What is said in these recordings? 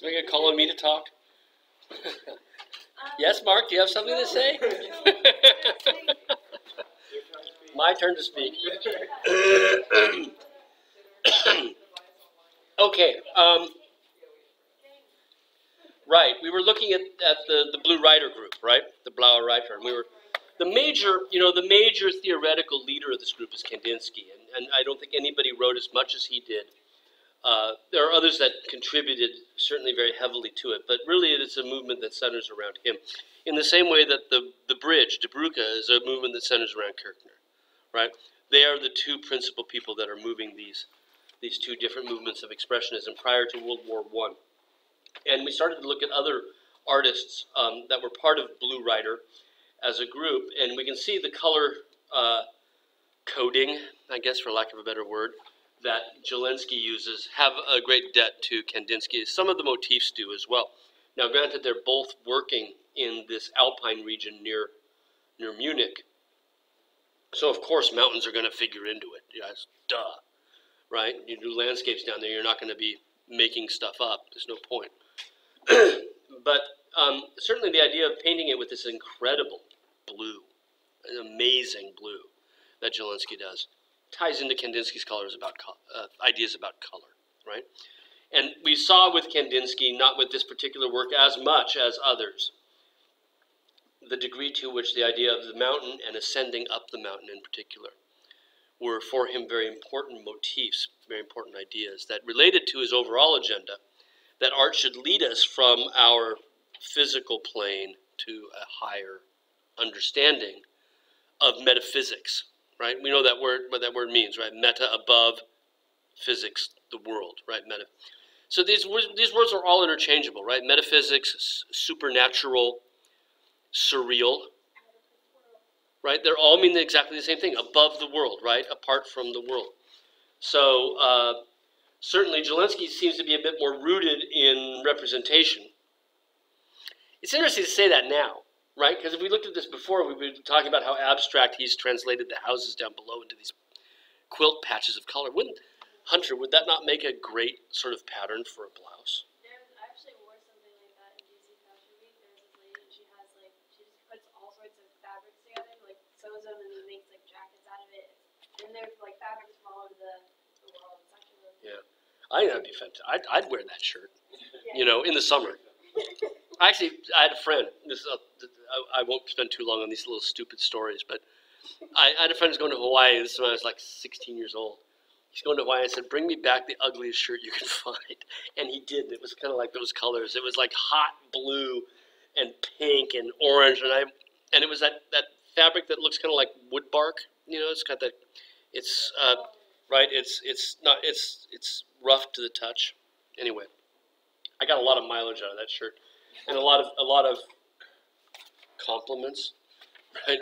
So we gonna call on me to talk? Yes, Mark, do you have something to say? My turn to speak. Okay. Right. We were looking at the Blue Rider group, right? The Blaue Reiter. And we were the major theoretical leader of this group is Kandinsky, and I don't think anybody wrote as much as he did. There are others that contributed certainly very heavily to it, but really it is a movement that centers around him. In the same way that the bridge, Die Brücke, is a movement that centers around Kirchner, right? They are the two principal people that are moving these two different movements of expressionism prior to World War I. And we started to look at other artists that were part of Blue Rider as a group, and we can see the color coding, I guess for lack of a better word, that Jelensky uses have a great debt to Kandinsky. Some of the motifs do as well. Now, granted, they're both working in this alpine region near Munich, so of course mountains are going to figure into it. Yes, duh, right? You do landscapes down there, you're not going to be making stuff up. There's no point. But certainly the idea of painting it with this incredible blue, an amazing blue that Jelensky does, ties into Kandinsky's colors about ideas about color, right? And we saw with Kandinsky, not with this particular work as much as others, the degree to which the idea of the mountain and ascending up the mountain in particular were for him very important motifs, very important ideas that related to his overall agenda, that art should lead us from our physical plane to a higher understanding of metaphysics, right? We know that word, what that word means, right? Meta, above, physics, the world, right? Meta. So these words are all interchangeable, right? Metaphysics, supernatural, surreal, right? They're all mean exactly the same thing, above the world, right? Apart from the world. So certainly Jelensky seems to be a bit more rooted in representation. It's interesting to say that now, right? Because if we looked at this before, we've been talking about how abstract he's translated the houses down below into these quilt patches of color. Hunter, would that not make a great sort of pattern for a blouse? I actually wore something like that in DC Fashion Week. There's this lady, and she just puts all sorts of fabrics together, like sews them and then makes like jackets out of it. And they're like fabrics from all over the world. It's actually really cool. Yeah. I think that'd be fantastic. I'd wear that shirt, you know, in the summer. Actually, I had a friend. I won't spend too long on these little stupid stories, but I had a friend who's going to Hawaii. This is when I was like 16 years old. He's going to Hawaii. I said, "Bring me back the ugliest shirt you can find," and he did. It was kind of like those colors. It was like hot blue and pink and orange, and it was that fabric that looks kind of like wood bark. You know, it's got that. It's right. It's rough to the touch. Anyway, I got a lot of mileage out of that shirt, and a lot of compliments. Right,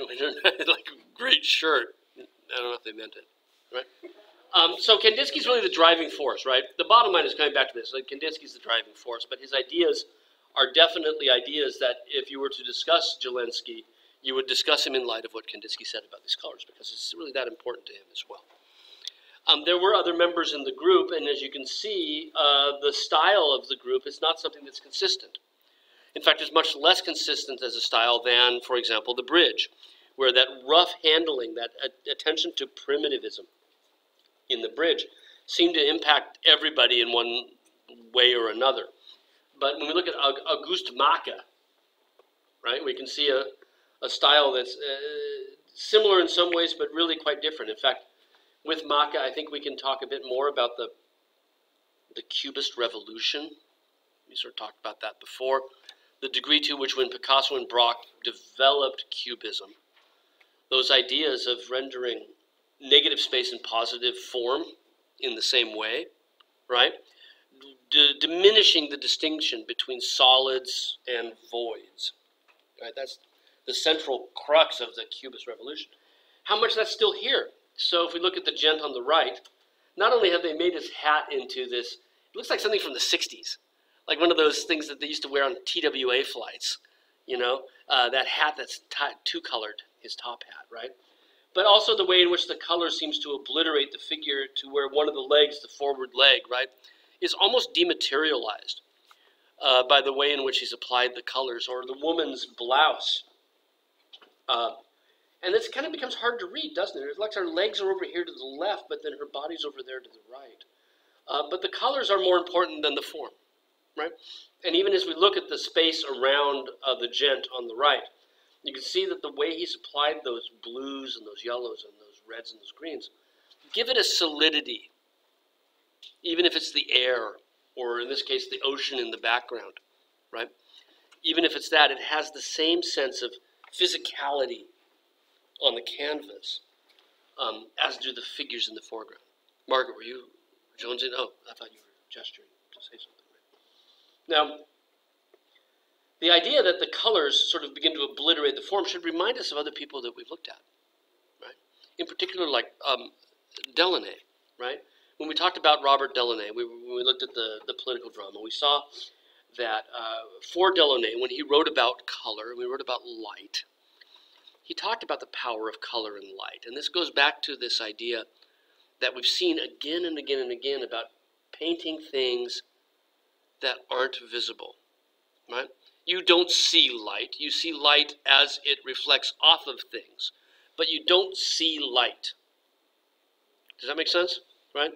like great shirt. I don't know if they meant it. Right. So Kandinsky's really the driving force, right? The bottom line is coming back to this. Like Kandinsky's the driving force, but his ideas are definitely ideas that if you were to discuss Jelensky, you would discuss him in light of what Kandinsky said about these colors, because it's really that important to him as well. There were other members in the group, and as you can see, the style of the group is not something that's consistent. In fact, it's much less consistent as a style than, for example, the bridge, where that rough handling, that attention to primitivism in the bridge seemed to impact everybody in one way or another. But when we look at August Macke, right, we can see a style that's similar in some ways, but really quite different. In fact, with Macke, I think we can talk a bit more about the Cubist revolution. We sort of talked about that before. The degree to which when Picasso and Braque developed Cubism, those ideas of rendering negative space and positive form in the same way, right? Diminishing the distinction between solids and voids, right? That's the central crux of the Cubist revolution. How much that's still here? So if we look at the gent on the right, not only have they made his hat into this, it looks like something from the 60s, like one of those things that they used to wear on TWA flights, you know, that hat that's two-colored, his top hat, right? But also the way in which the color seems to obliterate the figure to where one of the legs, the forward leg, right, is almost dematerialized. by the way in which he's applied the colors, or the woman's blouse. And this kind of becomes hard to read, doesn't it? It's like her legs are over here to the left, but then her body's over there to the right. But the colors are more important than the form, right? And even as we look at the space around the gent on the right, you can see that the way he's applied those blues and those yellows and those reds and those greens give it a solidity, even if it's the air, or in this case, the ocean in the background, right? Even if it's that, it has the same sense of physicality on the canvas as do the figures in the foreground. Margaret, were you jonesing? Oh, I thought you were gesturing to say something. Now, the idea that the colors sort of begin to obliterate the form should remind us of other people that we've looked at, right? In particular, like Delaunay, right? When we talked about Robert Delaunay, when we looked at the political drama, we saw that for Delaunay, when he wrote about color, and we wrote about light, he talked about the power of color and light. And this goes back to this idea that we've seen again and again and again about painting things that aren't visible, right? You don't see light. You see light as it reflects off of things, but you don't see light. Does that make sense, right?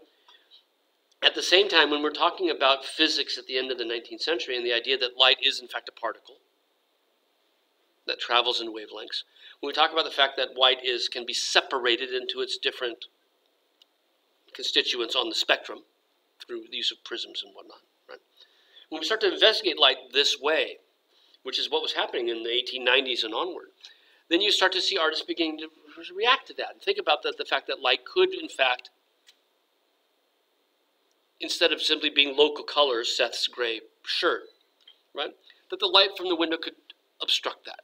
At the same time, when we're talking about physics at the end of the 19th century and the idea that light is in fact a particle that travels in wavelengths, when we talk about the fact that light can be separated into its different constituents on the spectrum through the use of prisms and whatnot, right? When we start to investigate light this way, which is what was happening in the 1890s and onward, then you start to see artists beginning to react to that and think about the fact that light could, in fact, instead of simply being local colors, Seth's gray shirt, right, that the light from the window could obstruct that,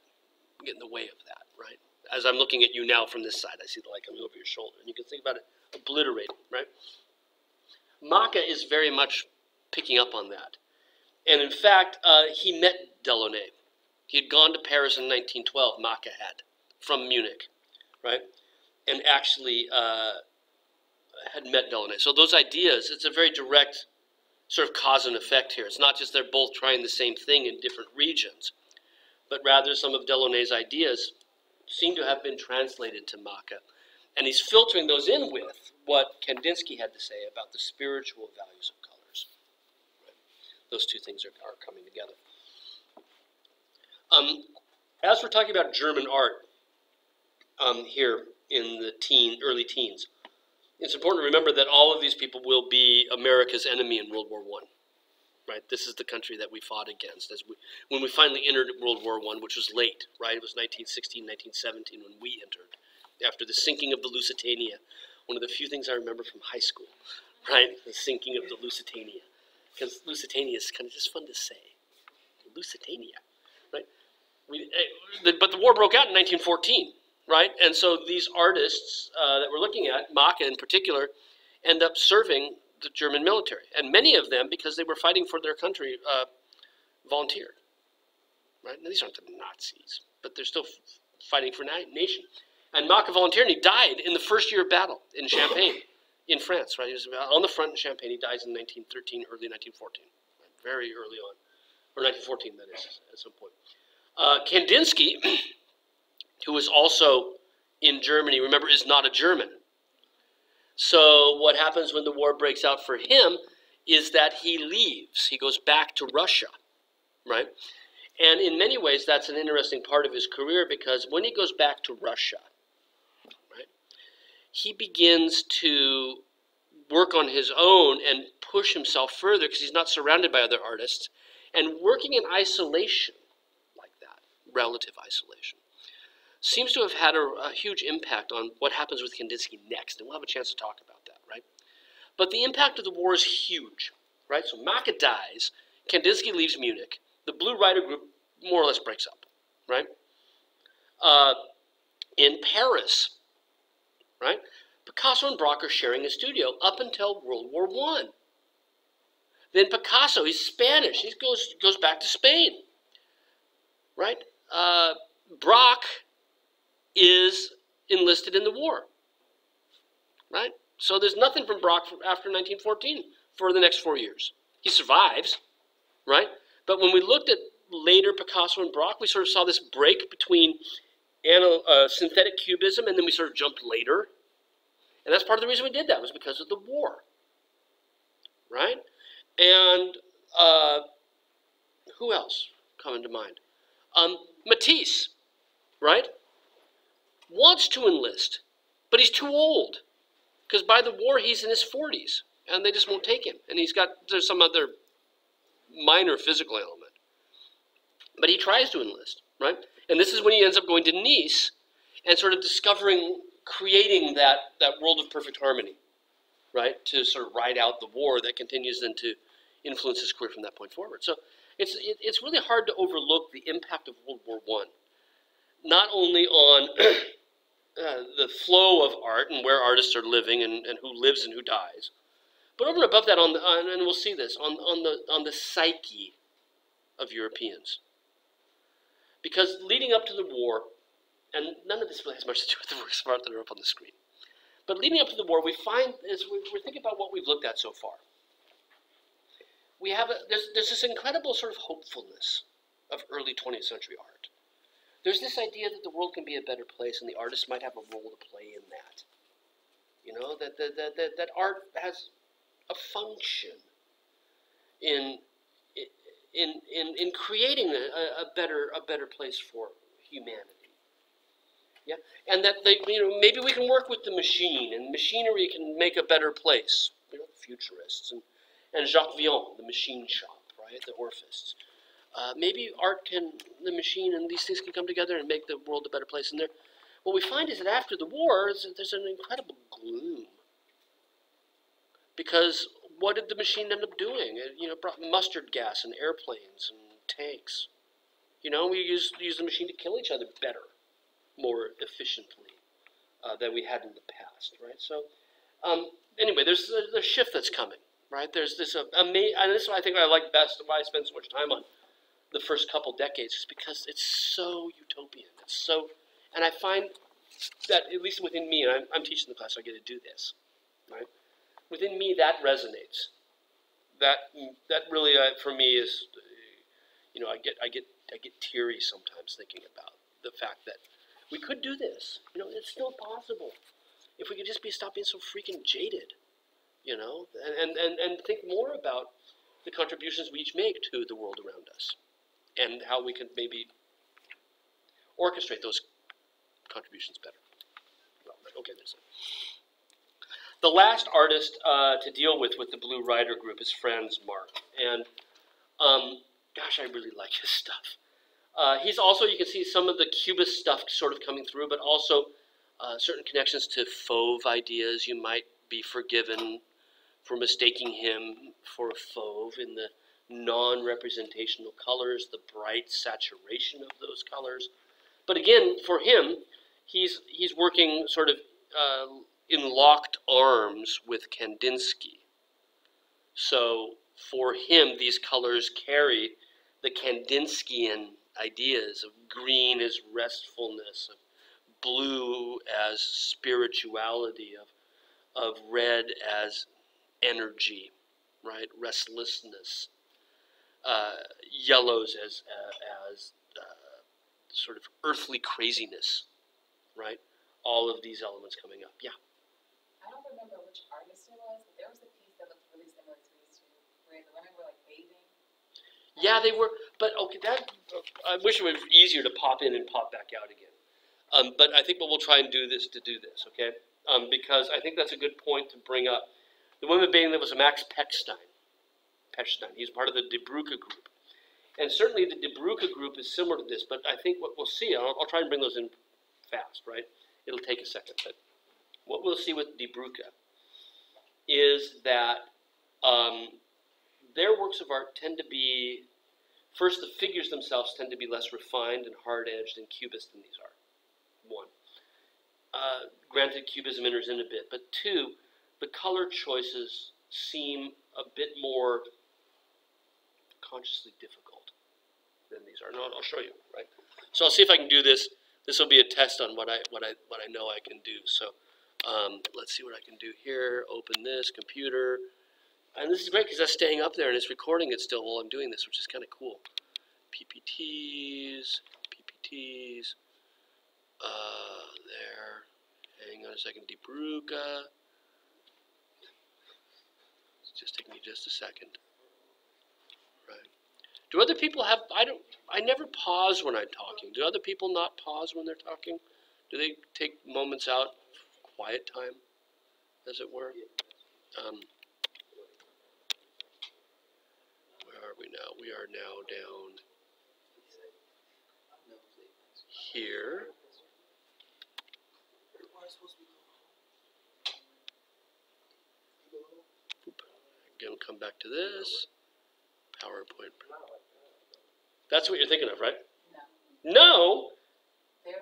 get in the way of that, right? As I'm looking at you now from this side, I see the light coming over your shoulder, and you can think about it obliterating, right? Macke is very much picking up on that. And in fact, he met Delaunay. He had gone to Paris in 1912, Macke had, from Munich, right? And actually had met Delaunay. So those ideas, it's a very direct sort of cause and effect here. It's not just they're both trying the same thing in different regions, but rather some of Delaunay's ideas seem to have been translated to Macke. And he's filtering those in with what Kandinsky had to say about the spiritual values of colors. Right? Those two things are coming together. As we're talking about German art here in the early teens, it's important to remember that all of these people will be America's enemy in World War I. Right? This is the country that we fought against when we finally entered World War I, which was late, right? It was 1916, 1917 when we entered, after the sinking of the Lusitania. One of the few things I remember from high school, right? The sinking of the Lusitania. Because Lusitania is kind of just fun to say. Lusitania, right? But the war broke out in 1914, right? And so these artists that we're looking at, Macke in particular, end up serving the German military. And many of them, because they were fighting for their country, volunteered. Right? Now, these aren't the Nazis, but they're still fighting for nation. And Macke volunteered, and he died in the first year of battle in Champagne, in France. Right? He was on the front in Champagne. He dies in 1913, early 1914. Right? Very early on. Or 1914, that is, at some point. Kandinsky, who was also in Germany, remember, is not a German. So what happens when the war breaks out for him is that he leaves. He goes back to Russia, right? And in many ways, that's an interesting part of his career, because when he goes back to Russia, right, he begins to work on his own and push himself further because he's not surrounded by other artists. And working in isolation like that, relative isolation, seems to have had a huge impact on what happens with Kandinsky next, and we'll have a chance to talk about that, right? But the impact of the war is huge, right? So Macke dies, Kandinsky leaves Munich, the Blue Rider group more or less breaks up, right? In Paris, right, Picasso and Braque are sharing a studio up until World War I. Then Picasso, he's Spanish, he goes back to Spain, right? Braque is enlisted in the war, right? So there's nothing from Braque after 1914 for the next 4 years. He survives, right? But when we looked at later Picasso and Braque, we sort of saw this break between synthetic cubism, and then we sort of jumped later. And that's part of the reason we did that, was because of the war. Right? And who else coming to mind? Matisse, right? Wants to enlist, but he's too old. Because by the war, he's in his 40s, and they just won't take him. And there's some other minor physical element. But he tries to enlist, right? And this is when he ends up going to Nice and sort of creating that world of perfect harmony, right? To sort of ride out the war that continues then to influence his career from that point forward. So it's really hard to overlook the impact of World War I, not only on the flow of art and where artists are living and who lives and who dies, but over and above that, and we'll see this, on the psyche of Europeans. Because leading up to the war, and none of this really has much to do with the works of art that are up on the screen, but leading up to the war, we find, as we're thinking about what we've looked at so far, there's this incredible sort of hopefulness of early 20th century art. There's this idea that the world can be a better place, and the artist might have a role to play in that. You know, that art has a function in creating a better place for humanity. Yeah, and that maybe we can work with the machine, and machinery can make a better place. You know, futurists and Jacques Villon, the machine shop, right? The Orphists. Maybe the machine, and these things can come together and make the world a better place. And what we find is that after the war, there's an incredible gloom. Because what did the machine end up doing? It brought mustard gas and airplanes and tanks. We used the machine to kill each other better, more efficiently than we had in the past, right? So, anyway, there's a shift that's coming, right? There's this and this is what I think I like best, why I spend so much time on the first couple decades, is because it's so utopian. And I find that, at least within me, and I'm teaching the class, so I get to do this, right? Within me, that resonates. That really, for me, is, I get teary sometimes thinking about the fact that we could do this. It's still possible if we could just stop being so freaking jaded, and think more about the contributions we each make to the world around us, and how we can maybe orchestrate those contributions better. Well, okay, there's it. The last artist to deal with the Blue Rider group is Franz Marc, and gosh, I really like his stuff. He's also, you can see some of the Cubist stuff sort of coming through, but also certain connections to Fauve ideas. You might be forgiven for mistaking him for a Fauve in the non-representational colors, the bright saturation of those colors. But again, for him, he's working sort of in locked arms with Kandinsky. So for him, these colors carry the Kandinskian ideas of green as restfulness, of blue as spirituality, of red as energy, right? Restlessness. Yellows as sort of earthly craziness, right? All of these elements coming up. Yeah. I don't remember which artist it was, but there was a piece that looked really similar to these two, where the women were like bathing. Yeah, they were. But okay, I wish it was easier to pop in and pop back out again. But I think what we'll try and do this, okay? Because I think that's a good point to bring up. The women bathing, that was a Max Pechstein. He's part of the Die Brücke group. And certainly the Die Brücke group is similar to this, but I think what we'll see, I'll try and bring those in fast, right? It'll take a second, but what we'll see with Die Brücke is that their works of art tend to be, first, the figures themselves tend to be less refined and hard-edged and cubist than these are, one. Granted, Cubism enters in a bit, but two, the color choices seem a bit more consciously difficult than these are. No, I'll show you, right? So I'll see if I can do this. This will be a test on what I know I can do. So let's see what I can do here. Open this computer. And this is great because that's staying up there and it's recording it still while I'm doing this, which is kind of cool. PPTs. There. Hang on a second. Deeparuka. It's just taking me just a second. Right. Do other people have, I never pause when I'm talking. Do other people not pause when they're talking? Do they take moments out, quiet time, as it were? Where are we now? We are now down here. Boop. Again, come back to this. PowerPoint. That's what you're thinking of, right? No. No? It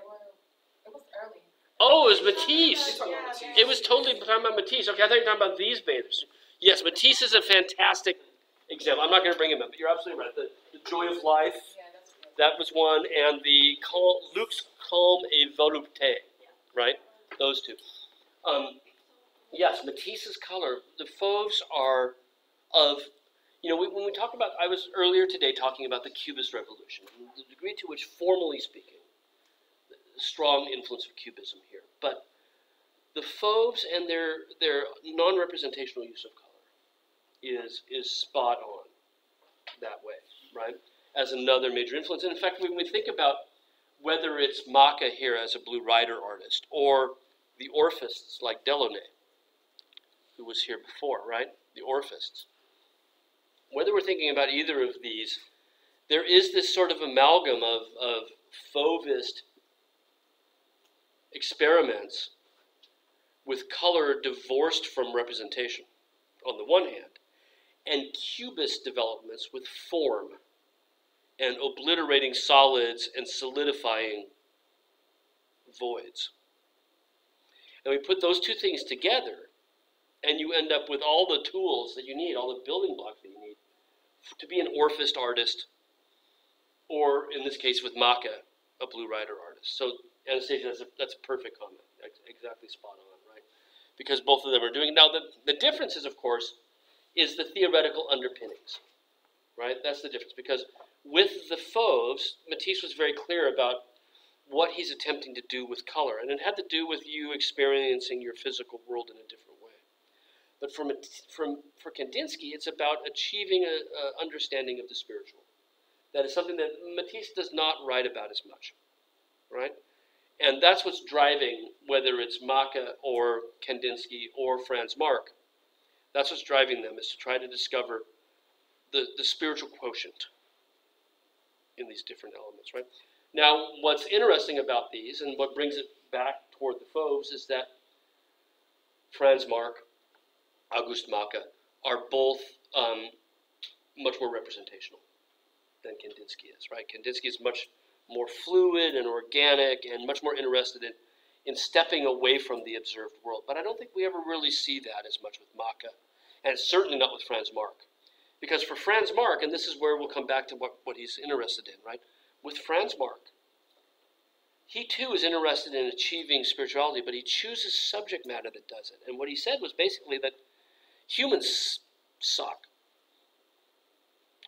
was early. Oh, it was Matisse. Yeah. It was totally talking about Matisse. Okay, I thought you were talking about these bathers. Yes, Matisse is a fantastic example. I'm not going to bring him up, but you're absolutely right. The Joy of Life, Yeah, that's good. that was one, and the Luxe Calme et Volupté, right? Those two. Yes, Matisse's color, the fauves are of, when we talk about, I was earlier today talking about the Cubist revolution, and the degree to which, formally speaking, strong influence of Cubism here. But the fauves and their non-representational use of color is spot on that way, right? As another major influence. And in fact, when we think about whether it's Macke here as a Blue Rider artist or the Orphists like Delaunay, who was here before, right? The Orphists. Whether we're thinking about either of these, there is this sort of amalgam of fauvist experiments with color divorced from representation on the one hand, and Cubist developments with form and obliterating solids and solidifying voids. And we put those two things together, and you end up with all the tools that you need, all the building blocks that you need to be an Orphist artist, or in this case with Macke, a Blue Rider artist. So Anastasia, that's a perfect comment, exactly spot on, right? Because both of them are doing it. Now the difference is, of course, is the theoretical underpinnings, right? That's the difference, because with the fauves, Matisse was very clear about what he's attempting to do with color, and it had to do with you experiencing your physical world in a different way. But for Kandinsky, it's about achieving an understanding of the spiritual. That is something that Matisse does not write about as much, right? And that's what's driving, whether it's Macke or Kandinsky or Franz Marc, that's what's driving them, is to try to discover the spiritual quotient in these different elements, right? Now, what's interesting about these, and what brings it back toward the fauves, is that Franz Marc, August Macke, are both much more representational than Kandinsky is, right? Kandinsky is much more fluid and organic and much more interested in stepping away from the observed world. But I don't think we ever really see that as much with Macke, and certainly not with Franz Marc. Because for Franz Marc, and this is where we'll come back to what he's interested in, right? With Franz Marc, he too is interested in achieving spirituality, but he chooses subject matter that does it. And what he said was basically that humans suck,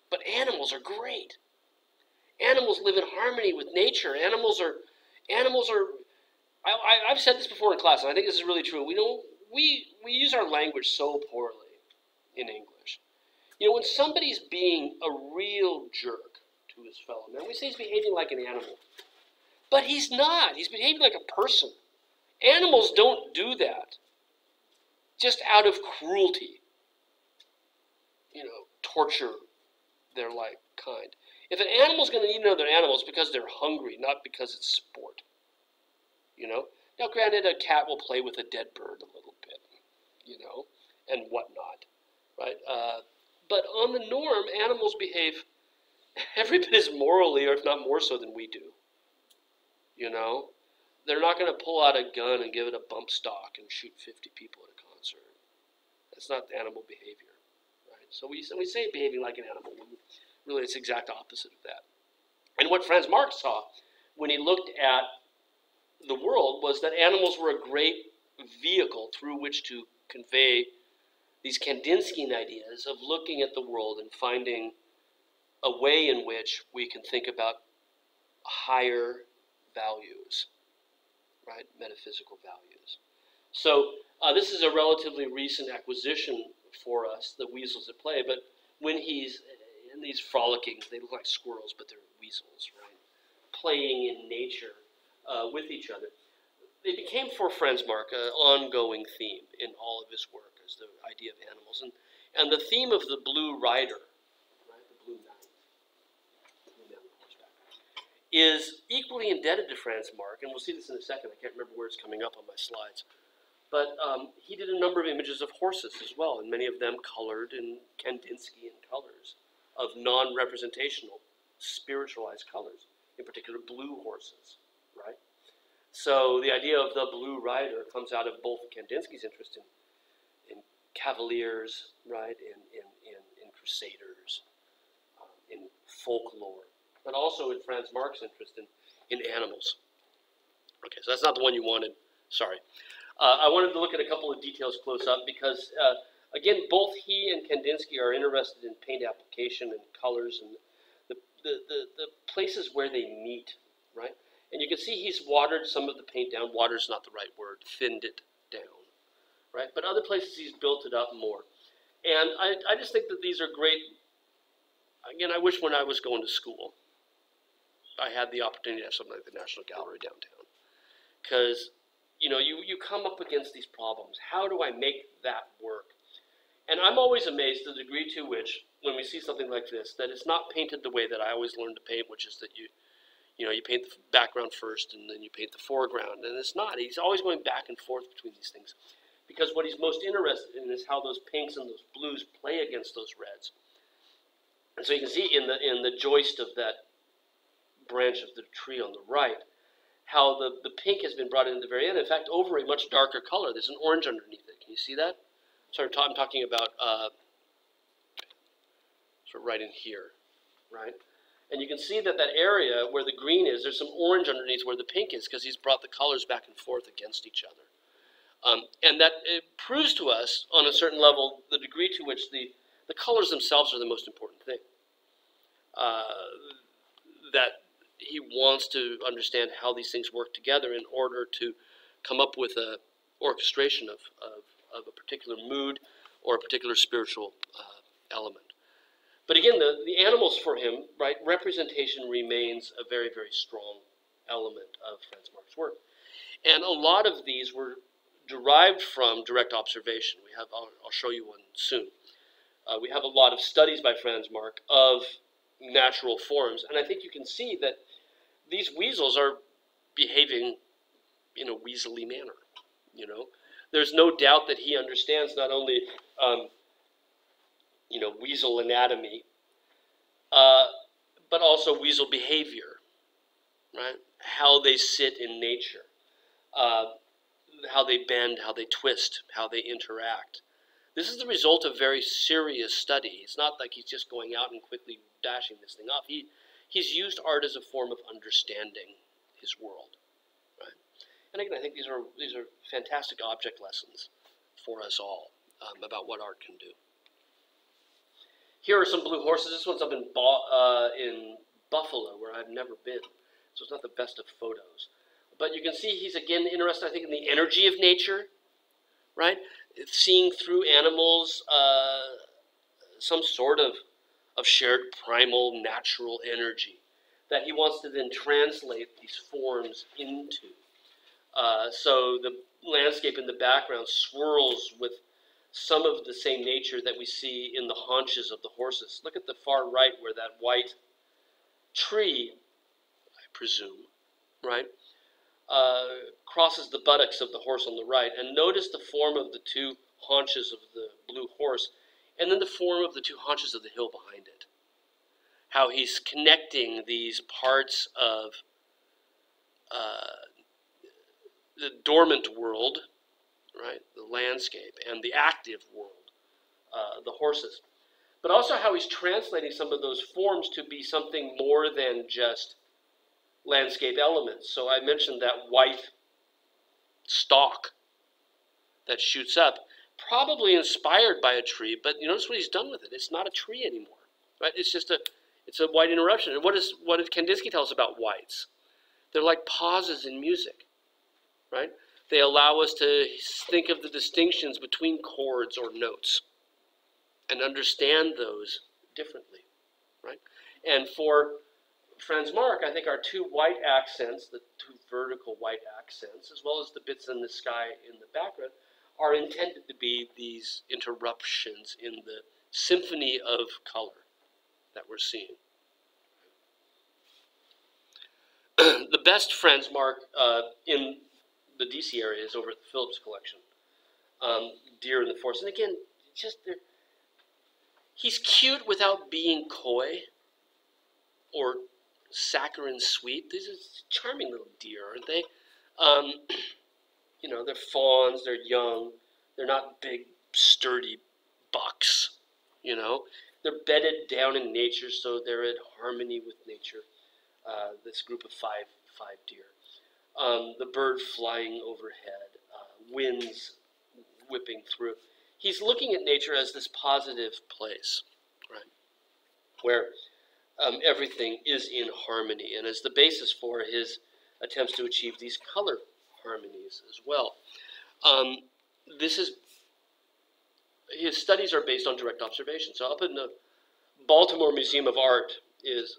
but animals are great. Animals live in harmony with nature. I've said this before in class, and I think this is really true. We use our language so poorly in English. When somebody's being a real jerk to his fellow man, we say he's behaving like an animal. But he's not. He's behaving like a person. Animals don't do that just out of cruelty. Torture their like kind. If an animal's going to eat another animal, it's because they're hungry, not because it's sport. Now granted, a cat will play with a dead bird a little bit, and whatnot, right? But on the norm, animals behave every bit as morally, or if not more so than we do. They're not going to pull out a gun and give it a bump stock and shoot 50 people at a concert. That's not animal behavior, right? So we say behaving like an animal. Really, it's the exact opposite of that. And what Franz Marc saw when he looked at the world was that animals were a great vehicle through which to convey these Kandinsky ideas of looking at the world and finding a way in which we can think about higher values, right? Metaphysical values. So this is a relatively recent acquisition for us, the weasels at play, but when he's in these frolicking, they look like squirrels, but they're weasels, right? Playing in nature with each other. They became for Franz Marc an ongoing theme in all of his work, as the idea of animals. And the theme of the blue rider, right, the blue knight, is equally indebted to Franz Marc, and we'll see this in a second. I can't remember where it's coming up on my slides. But he did a number of images of horses as well, and many of them colored in Kandinsky colors of non-representational, spiritualized colors, in particular blue horses, right? So the idea of the blue rider comes out of both Kandinsky's interest in cavaliers, right, in crusaders, in folklore, but also in Franz Marc's interest in animals. Okay, so that's not the one you wanted, sorry. I wanted to look at a couple of details close up because, again, both he and Kandinsky are interested in paint application and colors and the places where they meet, right? And you can see he's watered some of the paint down. Water's not the right word, thinned it down, right? But other places he's built it up more. And I just think that these are great. Again, I wish when I was going to school, I had the opportunity to have something like the National Gallery downtown. Because you know, you come up against these problems. How do I make that work? And I'm always amazed at the degree to which, when we see something like this, that it's not painted the way that I always learned to paint, which is that you paint the background first and then you paint the foreground. And it's not. He's always going back and forth between these things. Because what he's most interested in is how those pinks and those blues play against those reds. And so you can see in the joist of that branch of the tree on the right, how the pink has been brought in at the very end. In fact, over a much darker color. There's an orange underneath it. Can you see that? Sorry, I'm talking about sort of right in here, right? And you can see that area where the green is, there's some orange underneath where the pink is because he's brought the colors back and forth against each other. And that it proves to us, on a certain level, the degree to which the colors themselves are the most important thing. That he wants to understand how these things work together in order to come up with an orchestration of a particular mood or a particular spiritual element. But again, the animals for him, right, representation remains a very, very strong element of Franz Marc's work. And a lot of these were derived from direct observation. I'll show you one soon. We have a lot of studies by Franz Marc of natural forms, and I think you can see that these weasels are behaving in a weaselly manner. You know, there's no doubt that he understands not only weasel anatomy, but also weasel behavior, right? How they sit in nature, how they bend, how they twist, how they interact. This is the result of very serious study. It's not like he's just going out and quickly dashing this thing off. He's used art as a form of understanding his world, right? And again, I think these are fantastic object lessons for us all about what art can do. Here are some blue horses. This one's up in Buffalo, where I've never been, so it's not the best of photos. But you can see he's again interested, I think, in the energy of nature, right? Seeing through animals some sort of shared primal natural energy that he wants to then translate these forms into. So the landscape in the background swirls with some of the same nature that we see in the haunches of the horses. Look at the far right where that white tree, I presume, right, crosses the buttocks of the horse on the right. And notice the form of the two haunches of the blue horse, and then the form of the two haunches of the hill behind it. How he's connecting these parts of the dormant world, right, the landscape, and the active world, the horses. But also how he's translating some of those forms to be something more than just landscape elements. So I mentioned that white stalk that shoots up. probably inspired by a tree, but you notice what he's done with it. It's not a tree anymore, right? It's a white interruption. And what did Kandinsky tell us about whites? They're like pauses in music, right? They allow us to think of the distinctions between chords or notes and understand those differently, right? And for Franz Marc, I think our two white accents, the two vertical white accents, as well as the bits in the sky in the background, are intended to be these interruptions in the symphony of color that we're seeing. The best Franz Marc in the DC area is over at the Phillips collection, Deer in the Forest. And again, he's cute without being coy or saccharine sweet. These are charming little deer, aren't they? You know, they're fawns, they're young, they're not big, sturdy bucks, you know. They're bedded down in nature, so they're in harmony with nature, this group of five deer. The bird flying overhead, winds whipping through. He's looking at nature as this positive place, right, where everything is in harmony, and as the basis for his attempts to achieve these color harmonies as well. His studies are based on direct observation. So up in the Baltimore Museum of Art is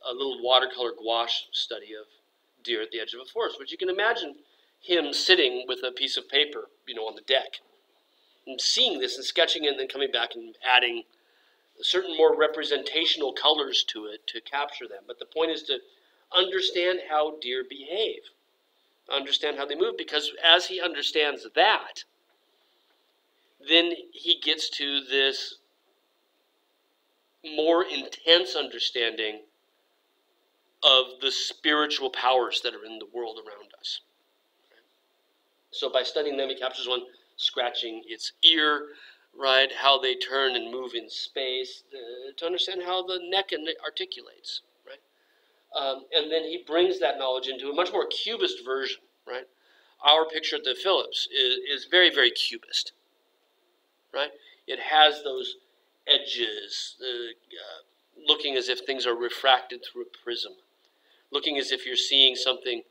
a little watercolor gouache study of deer at the edge of a forest, which you can imagine him sitting with a piece of paper, you know, on the deck, and seeing this and sketching it and then coming back and adding certain more representational colors to it to capture them. But the point is to understand how deer behave, understand how they move, because as he understands that, then he gets to this more intense understanding of the spiritual powers that are in the world around us. So by studying them, he captures one scratching its ear, right, how they turn and move in space, to understand how the neck articulates, right? And then he brings that knowledge into a much more cubist version, right? Our picture at the Phillips is very, very cubist, right? It has those edges, looking as if things are refracted through a prism, looking as if you're seeing something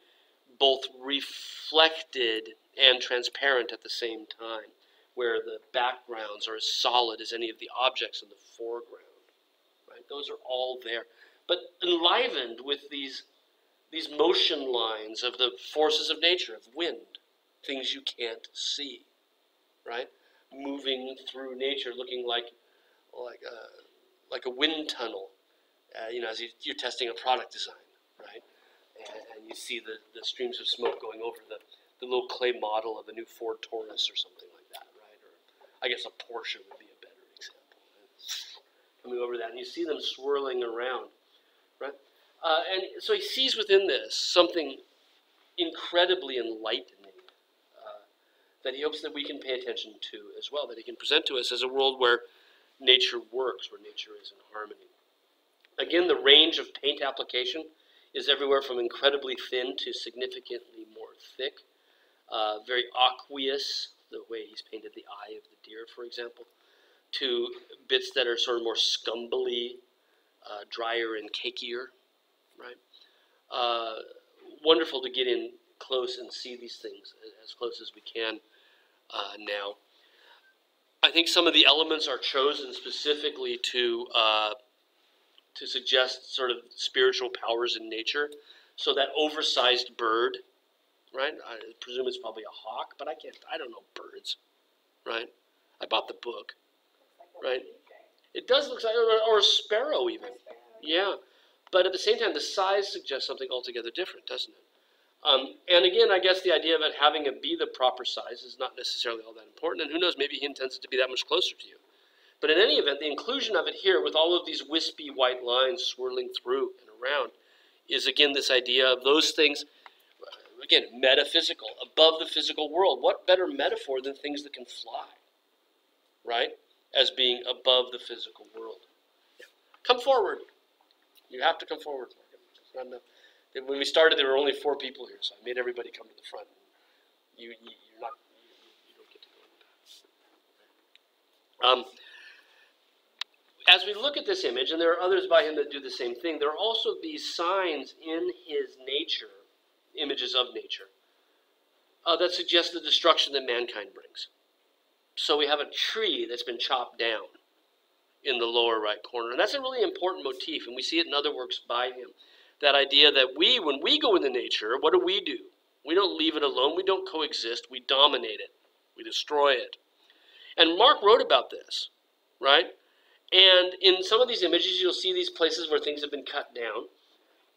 both reflected and transparent at the same time, where the backgrounds are as solid as any of the objects in the foreground, right? Those are all there, but enlivened with these motion lines of the forces of nature, of wind, things you can't see, right? Moving through nature, looking like a wind tunnel, you know, as you're testing a product design, right? And you see the streams of smoke going over the little clay model of a new Ford Taurus or something like that, right? Or I guess a Porsche would be a better example. Coming over that, and you see them swirling around, right? And so he sees within this something incredibly enlightening that he hopes that we can pay attention to as well, that he can present to us as a world where nature works, where nature is in harmony. Again, the range of paint application is everywhere from incredibly thin to significantly more thick, very aqueous, the way he's painted the eye of the deer, for example, to bits that are sort of more scumbly, drier and cakier, right? Wonderful to get in close and see these things as close as we can now. I think some of the elements are chosen specifically to suggest sort of spiritual powers in nature. So that oversized bird, right? I presume it's probably a hawk, but I don't know birds, right? I bought the book, right? It does look like, or a sparrow even. Yeah. But at the same time, the size suggests something altogether different, doesn't it? And again, I guess the idea of it having it be the proper size is not necessarily all that important. And who knows, maybe he intends it to be that much closer to you. But in any event, the inclusion of it here with all of these wispy white lines swirling through and around is, again, this idea of those things, again, metaphysical, above the physical world. What better metaphor than things that can fly, right, as being above the physical world? Yeah. Come forward. You have to come forward, Morgan. It's not enough. When we started, there were only 4 people here, so I made everybody come to the front. You don't get to go in the back. As we look at this image, and there are others by him that do the same thing, there are also these signs in his nature, images of nature, that suggest the destruction that mankind brings. So we have a tree that's been chopped down in the lower right corner. And that's a really important motif, and we see it in other works by him. That idea that when we go into nature, what do? We don't leave it alone. We don't coexist. We dominate it. We destroy it. And Mark wrote about this, right? And in some of these images, you'll see these places where things have been cut down.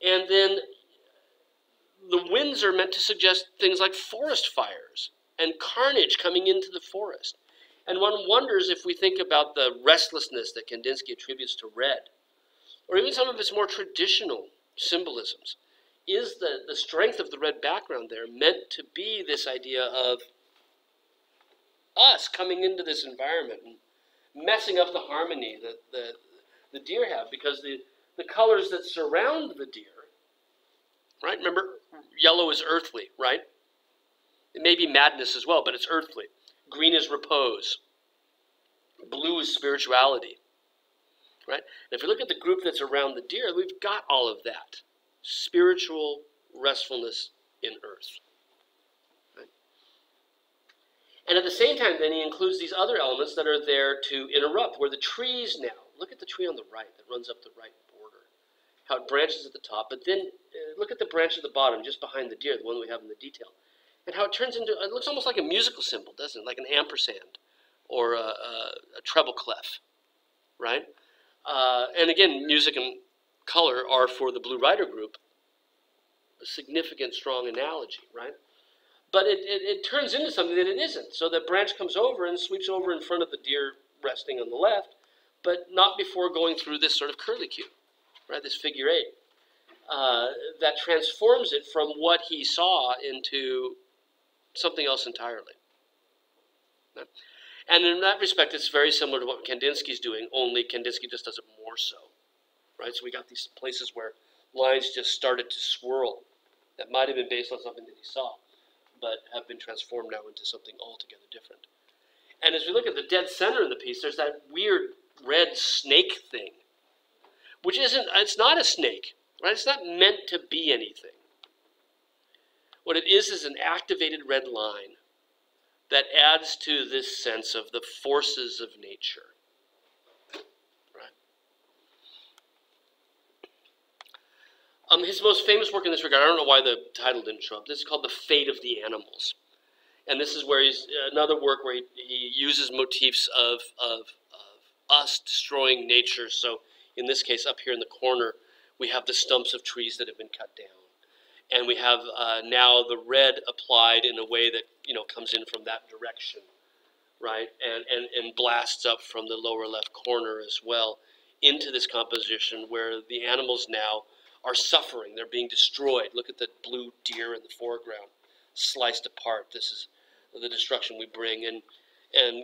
And then the winds are meant to suggest things like forest fires and carnage coming into the forest. And one wonders if we think about the restlessness that Kandinsky attributes to red, or even some of its more traditional symbolisms. Is the strength of the red background there meant to be this idea of us coming into this environment and messing up the harmony that the deer have? Because the colors that surround the deer, right? Remember, yellow is earthly, right? It may be madness as well, but it's earthly. Green is repose. Blue is spirituality, right? And if you look at the group that's around the deer, we've got all of that. Spiritual restfulness in earth. Right? And at the same time, then, he includes these other elements that are there to interrupt, where the trees now, look at the tree on the right that runs up the right border, how it branches at the top, but then look at the branch at the bottom, just behind the deer, the one we have in the detail, and how it turns into, it looks almost like a musical symbol, doesn't it? Like an ampersand or a treble clef, right? And again, music and color are, for the Blue Rider group, a significant, strong analogy, right? But it turns into something that it isn't. So the branch comes over and sweeps over in front of the deer resting on the left, but not before going through this sort of curlicue, right? This figure eight. That transforms it from what he saw into something else entirely. Right? And in that respect, it's very similar to what Kandinsky's doing, only Kandinsky just does it more so. Right? So we got these places where lines just started to swirl that might have been based on something that he saw, but have been transformed now into something altogether different. And as we look at the dead center of the piece, there's that weird red snake thing, which it's not a snake, right? It's not meant to be anything. What it is an activated red line that adds to this sense of the forces of nature. His most famous work in this regard, I don't know why the title didn't show up, this is called The Fate of the Animals. And this is where he's, another work where he uses motifs of us destroying nature. So in this case, up here in the corner, we have the stumps of trees that have been cut down. And we have now the red applied in a way that, comes in from that direction, right? And blasts up from the lower left corner as well into this composition where the animals now are suffering. They're being destroyed. Look at the blue deer in the foreground, sliced apart. This is the destruction we bring. And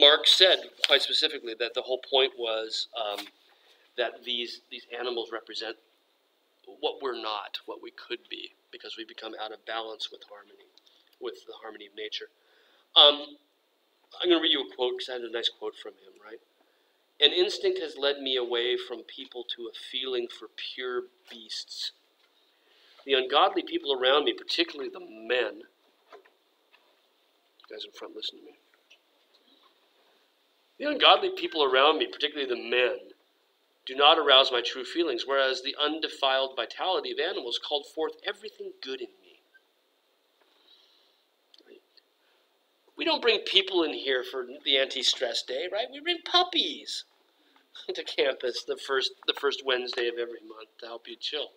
Mark said quite specifically that the whole point was that these animals represent what we're not, what we could be, because we become out of balance with the harmony of nature. I'm going to read you a quote, because I had a nice quote from him, right? An instinct has led me away from people to a feeling for pure beasts. The ungodly people around me, particularly the men, you guys in front, listen to me. The ungodly people around me, particularly the men, do not arouse my true feelings, whereas the undefiled vitality of animals called forth everything good in me. We don't bring people in here for the anti-stress day, right? We bring puppies to campus the first Wednesday of every month to help you chill.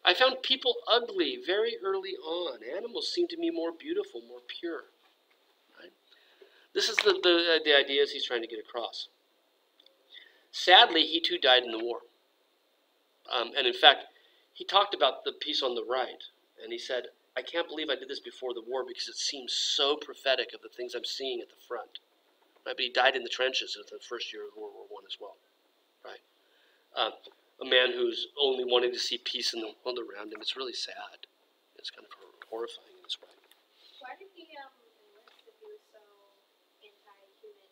I found people ugly very early on. Animals seem to me more beautiful, more pure. Right? This is the ideas he's trying to get across. Sadly, he too died in the war. And in fact, he talked about the piece on the right, and he said, I can't believe I did this before the war because it seems so prophetic of the things I'm seeing at the front. Right? But he died in the trenches in the first year of World War I as well. Right? A man who's only wanting to see peace in the world around him. It's really sad. It's kind of horrifying in this way. Why did he enlist if he was so anti-human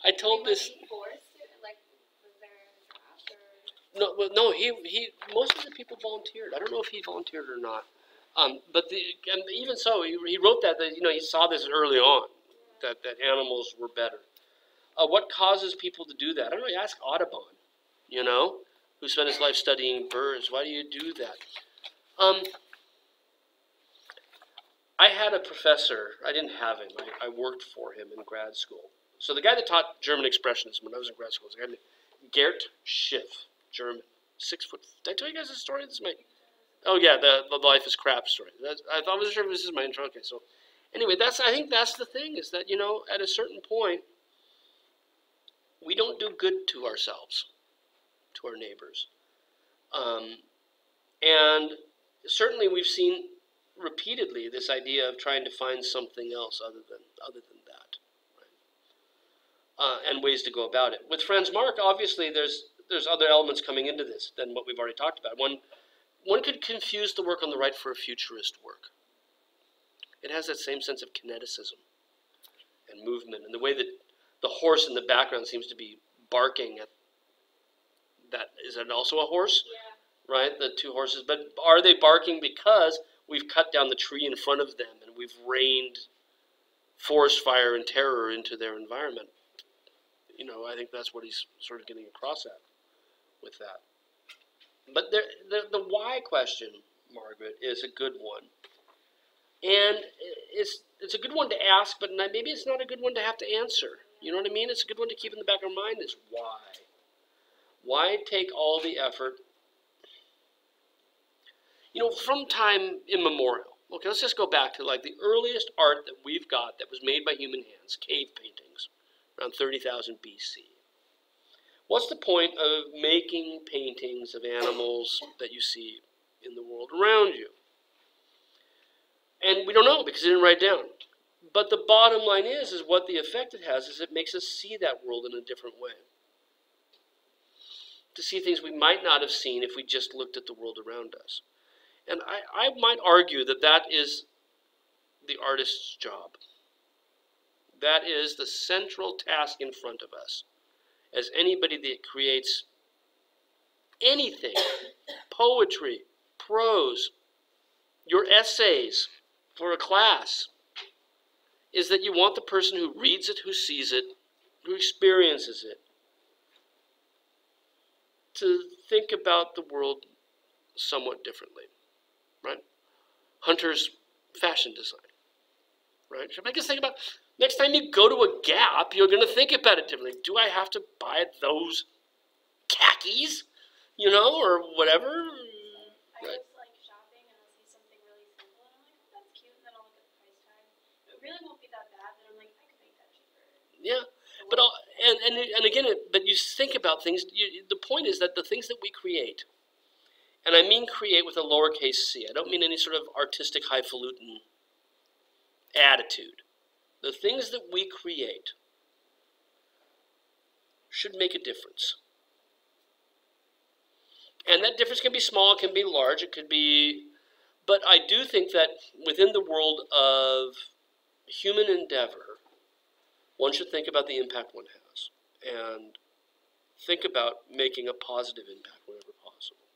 I told Was this. he forced to, like, was there a draft or? No, well, no. He. Most of the people volunteered. I don't know if he volunteered or not. But and even so, he wrote that he saw this early on, that animals were better. What causes people to do that? I don't know. You ask Audubon, who spent his life studying birds. Why do you do that? I had a professor. I didn't have him. I worked for him in grad school. So the guy that taught German expressionism when I was in grad school was a guy named Gert Schiff, German, 6 foot. Did I tell you guys this story? This is my. Oh yeah, the life is crap story. I wasn't sure if this is my intro. Okay, so anyway, I think that's the thing, is that at a certain point we don't do good to ourselves, to our neighbors, and certainly we've seen repeatedly this idea of trying to find something else other than that, right? And ways to go about it. With Franz Marc, obviously there's other elements coming into this than what we've already talked about. One could confuse the work on the right for a futurist work. It has that same sense of kineticism and movement, and the way that the horse in the background seems to be barking at that. Is that also a horse? Yeah. Right? The two horses. But are they barking because we've cut down the tree in front of them and we've rained forest fire and terror into their environment? I think that's what he's sort of getting across at with that. But the why question, Margaret, is a good one. And it's a good one to ask, but maybe it's not a good one to have to answer. You know what I mean? It's a good one to keep in the back of our mind, is why. Why take all the effort? From time immemorial. Okay, let's just go back to like the earliest art that we've got that was made by human hands, cave paintings, around 30,000 BC. What's the point of making paintings of animals that you see in the world around you? And we don't know because they didn't write it down. But the bottom line is what the effect it has is it makes us see that world in a different way. To see things we might not have seen if we just looked at the world around us. And I might argue that is the artist's job. That is the central task in front of us. As anybody that creates anything, poetry, prose, your essays for a class, is that you want the person who reads it, who sees it, who experiences it, to think about the world somewhat differently, right? Hunter's fashion design, right? Should make us think about, next time you go to a Gap, you're going to think about it differently. Do I have to buy those khakis, or whatever? I go to like shopping and I'll see something really simple and I'm like, oh, that's cute, and then I'll look at the price tag. It really won't be that bad, but I'm like, I could make that cheaper. Yeah, but and again, but you think about things. The point is that the things that we create, and I mean create with a lowercase c. I don't mean any sort of artistic highfalutin attitude. The things that we create should make a difference. And that difference can be small, it can be large, it could be... But I do think that within the world of human endeavor, one should think about the impact one has. And think about making a positive impact whenever possible,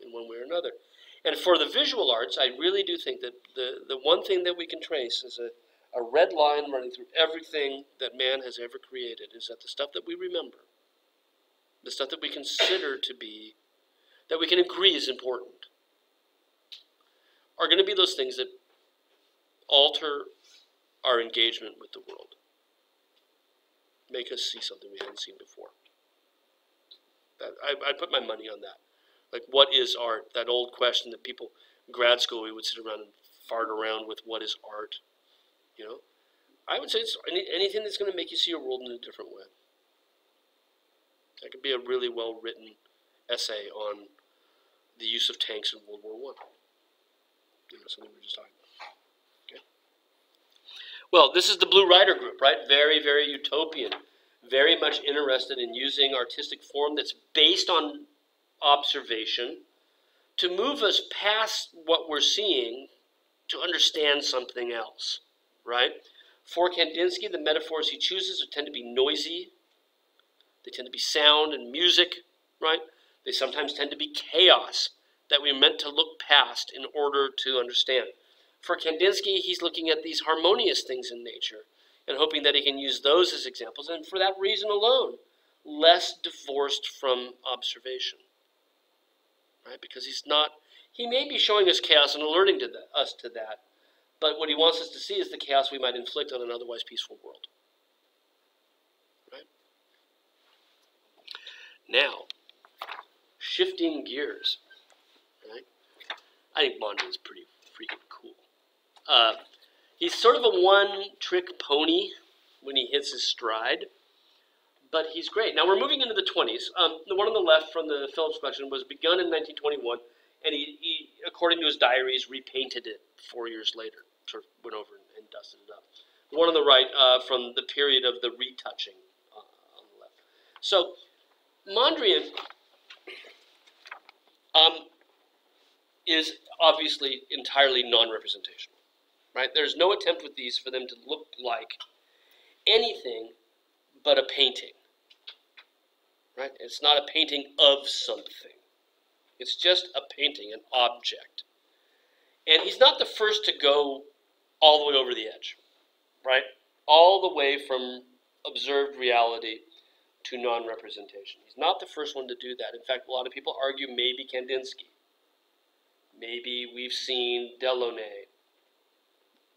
in one way or another. And for the visual arts, I really do think that the one thing that we can trace is a red line running through everything that man has ever created, is that the stuff that we remember, the stuff that we consider to be, that we can agree is important, are going to be those things that alter our engagement with the world. Make us see something we hadn't seen before. I put my money on that. Like, what is art? That old question that people, in grad school, we would sit around and fart around with, what is art? I would say it's anything that's going to make you see your world in a different way. That could be a really well-written essay on the use of tanks in World War I. Something we were just talking about. Okay. Well, this is the Blue Rider group, right? Very, very utopian. Very much interested in using artistic form that's based on observation to move us past what we're seeing to understand something else, right? For Kandinsky, the metaphors he chooses tend to be noisy. They tend to be sound and music, right? They sometimes tend to be chaos that we're meant to look past in order to understand. For Kandinsky, he's looking at these harmonious things in nature and hoping that he can use those as examples, and for that reason alone, less divorced from observation, right? Because he may be showing us chaos and alerting us to that, but what he wants us to see is the chaos we might inflict on an otherwise peaceful world, right? Now, shifting gears, right? I think Mondrian's pretty freaking cool. He's sort of a one-trick pony when he hits his stride, but he's great. Now we're moving into the 20s. The one on the left from the Phillips collection was begun in 1921, and he, according to his diaries, repainted it 4 years later. Sort of went over and dusted it up. The one on the right from the period of the retouching on the left. So Mondrian is obviously entirely non-representational. Right? There's no attempt with these for them to look like anything but a painting. Right? It's not a painting of something. It's just a painting, an object. And he's not the first to go all the way over the edge. Right? All the way from observed reality to non-representation. He's not the first one to do that. In fact, a lot of people argue maybe Kandinsky. Maybe we've seen Delaunay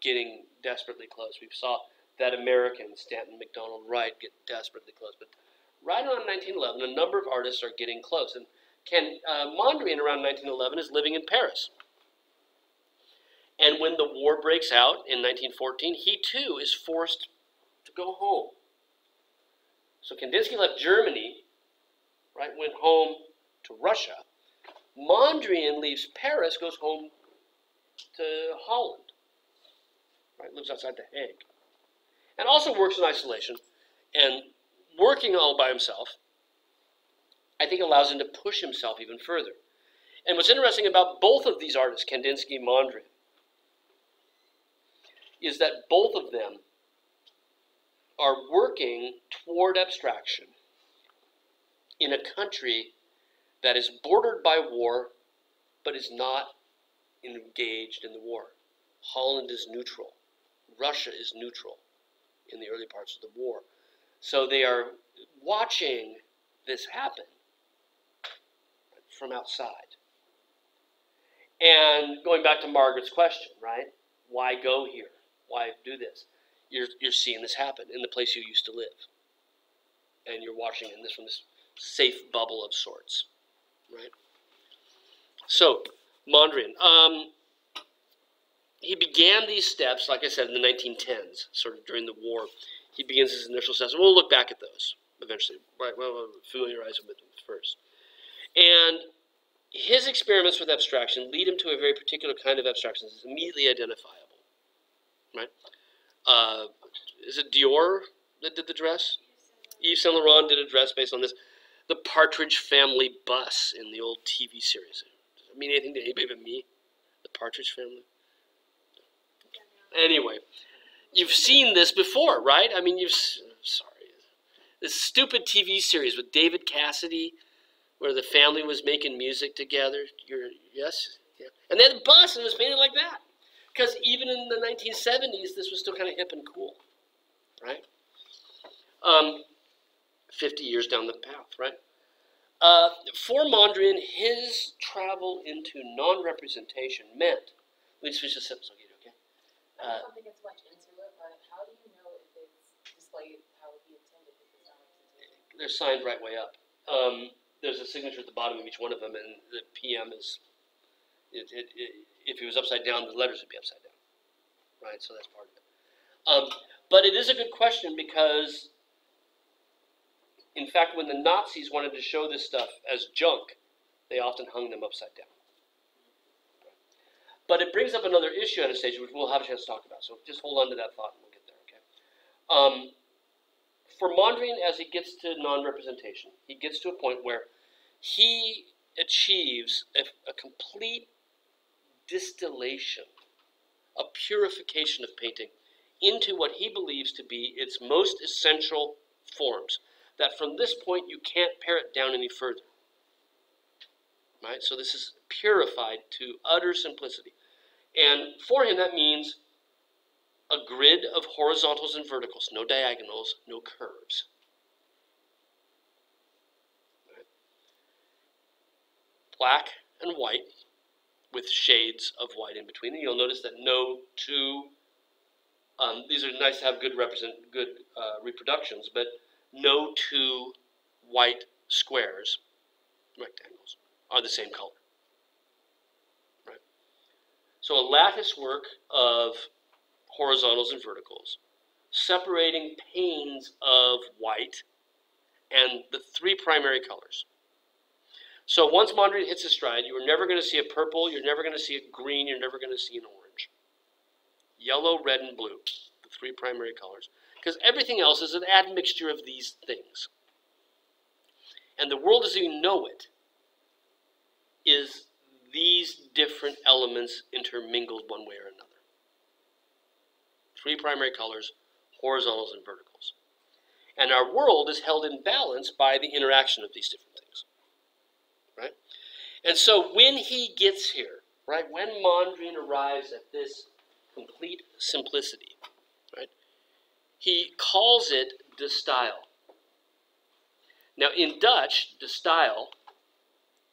getting desperately close. We saw that American, Stanton McDonald Wright, get desperately close. But right around 1911, a number of artists are getting close. And Mondrian, around 1911, is living in Paris. And when the war breaks out in 1914, he too is forced to go home. So Kandinsky left Germany, right, went home to Russia. Mondrian leaves Paris, goes home to Holland. Right, lives outside The Hague. And also works in isolation. And working all by himself, I think allows him to push himself even further. And what's interesting about both of these artists, Kandinsky and Mondrian, is that both of them are working toward abstraction in a country that is bordered by war, but is not engaged in the war. Holland is neutral. Russia is neutral in the early parts of the war. So they are watching this happen from outside. And going back to Margaret's question, right? Why go here? Why do this? You're seeing this happen in the place you used to live. And you're watching in this from this safe bubble of sorts, right? So, Mondrian. He began these steps, like I said, in the 1910s, sort of during the war. He begins his initial steps. And we'll look back at those eventually. Right? We'll familiarize him with them first. And his experiments with abstraction lead him to a very particular kind of abstraction that's immediately identifiable. Right? Is it Dior that did the dress? Yves Saint Laurent did a dress based on this. The Partridge Family bus in the old TV series. Does it mean anything to anybody but me? The Partridge Family? Anyway, you've seen this before, right? I mean, this stupid TV series with David Cassidy, where the family was making music together. Yes? Yeah. And they had a bus and it was painted like that. Because even in the 1970s, this was still kind of hip and cool, right? 50 years down the path, right? For Mondrian, his travel into non-representation meant, let me switch the sentence, I'll get it, okay? I don't think it's much into it, but how do you know if it's displayed how he intended if it's not represented? They're signed right way up. There's a signature at the bottom of each one of them, and the PM is, if he was upside down, the letters would be upside down, right? So that's part of it. But it is a good question because, in fact, when the Nazis wanted to show this stuff as junk, they often hung them upside down. But it brings up another issue at a stage, which we'll have a chance to talk about. So just hold on to that thought and we'll get there, okay? For Mondrian, as he gets to non-representation, he gets to a point where he achieves a complete distillation, a purification of painting into what he believes to be its most essential forms, that from this point you can't pare it down any further. Right? So this is purified to utter simplicity. And for him that means a grid of horizontals and verticals, no diagonals, no curves. Right? Black and white with shades of white in between. And you'll notice that no two, these are nice to have good reproductions, but no two white squares, rectangles, are the same color. Right? So a lattice work of horizontals and verticals, separating panes of white and the three primary colors. So once Mondrian hits his stride, you are never going to see a purple, you're never going to see a green, you're never going to see an orange. Yellow, red, and blue, the three primary colors. Because everything else is an admixture of these things. And the world as you know it is these different elements intermingled one way or another. Three primary colors, horizontals and verticals. And our world is held in balance by the interaction of these different things. Right? And so when he gets here, right, when Mondrian arrives at this complete simplicity, right, he calls it de style. Now in Dutch, de style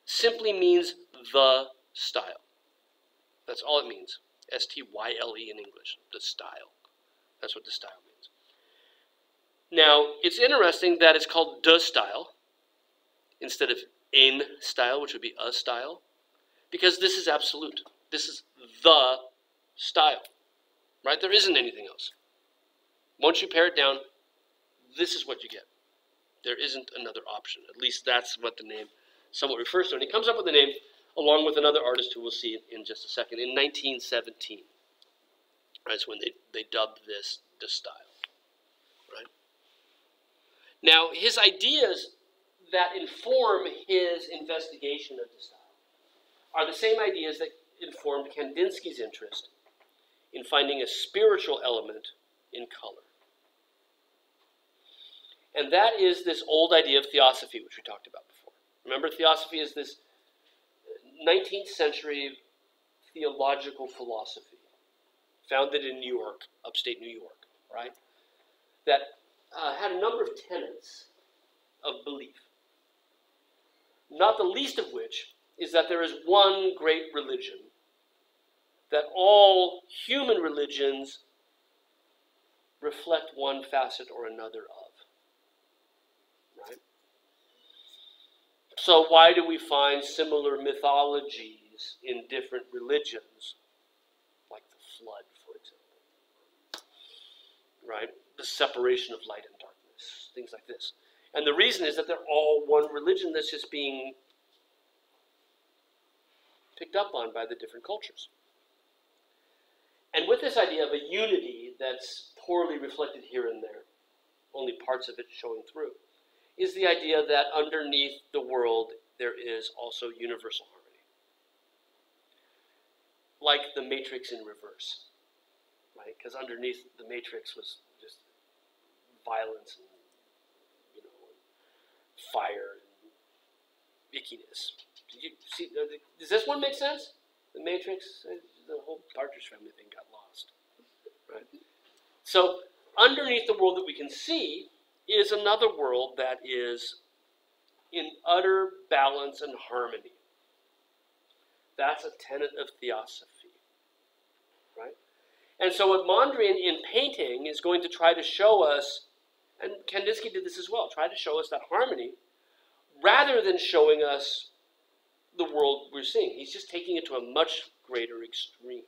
simply means the style. That's all it means. S-T-Y-L-E in English, de style. That's what de style means. Now, it's interesting that it's called de style instead of een style, which would be a style, because this is absolute. This is the style, right? There isn't anything else. Once you pare it down, this is what you get. There isn't another option. At least that's what the name somewhat refers to. And he comes up with the name along with another artist who we'll see in just a second, in 1917. That's when they dubbed this de style. Right? Now, his ideas that inform his investigation of de style are the same ideas that informed Kandinsky's interest in finding a spiritual element in color. And that is this old idea of theosophy, which we talked about before. Remember, theosophy is this 19th century theological philosophy founded in New York, upstate New York, right? That had a number of tenets of belief. Not the least of which is that there is one great religion that all human religions reflect one facet or another of. Right? So why do we find similar mythologies in different religions? Like the flood, for example. Right? The separation of light and darkness, things like this. And the reason is that they're all one religion that's just being picked up on by the different cultures. And with this idea of a unity that's poorly reflected here and there, only parts of it showing through, is the idea that underneath the world there is also universal harmony. Like the Matrix in reverse, right? Because underneath the Matrix was just violence and, you know, fire and ickiness. Did you see? Does this one make sense? The Matrix, the whole Partridge Family thing got lost, right? So underneath the world that we can see is another world that is in utter balance and harmony. That's a tenet of theosophy, right? And so what Mondrian in painting is going to try to show us, and Kandinsky did this as well, try to show us that harmony, rather than showing us the world we're seeing. He's just taking it to a much greater extreme.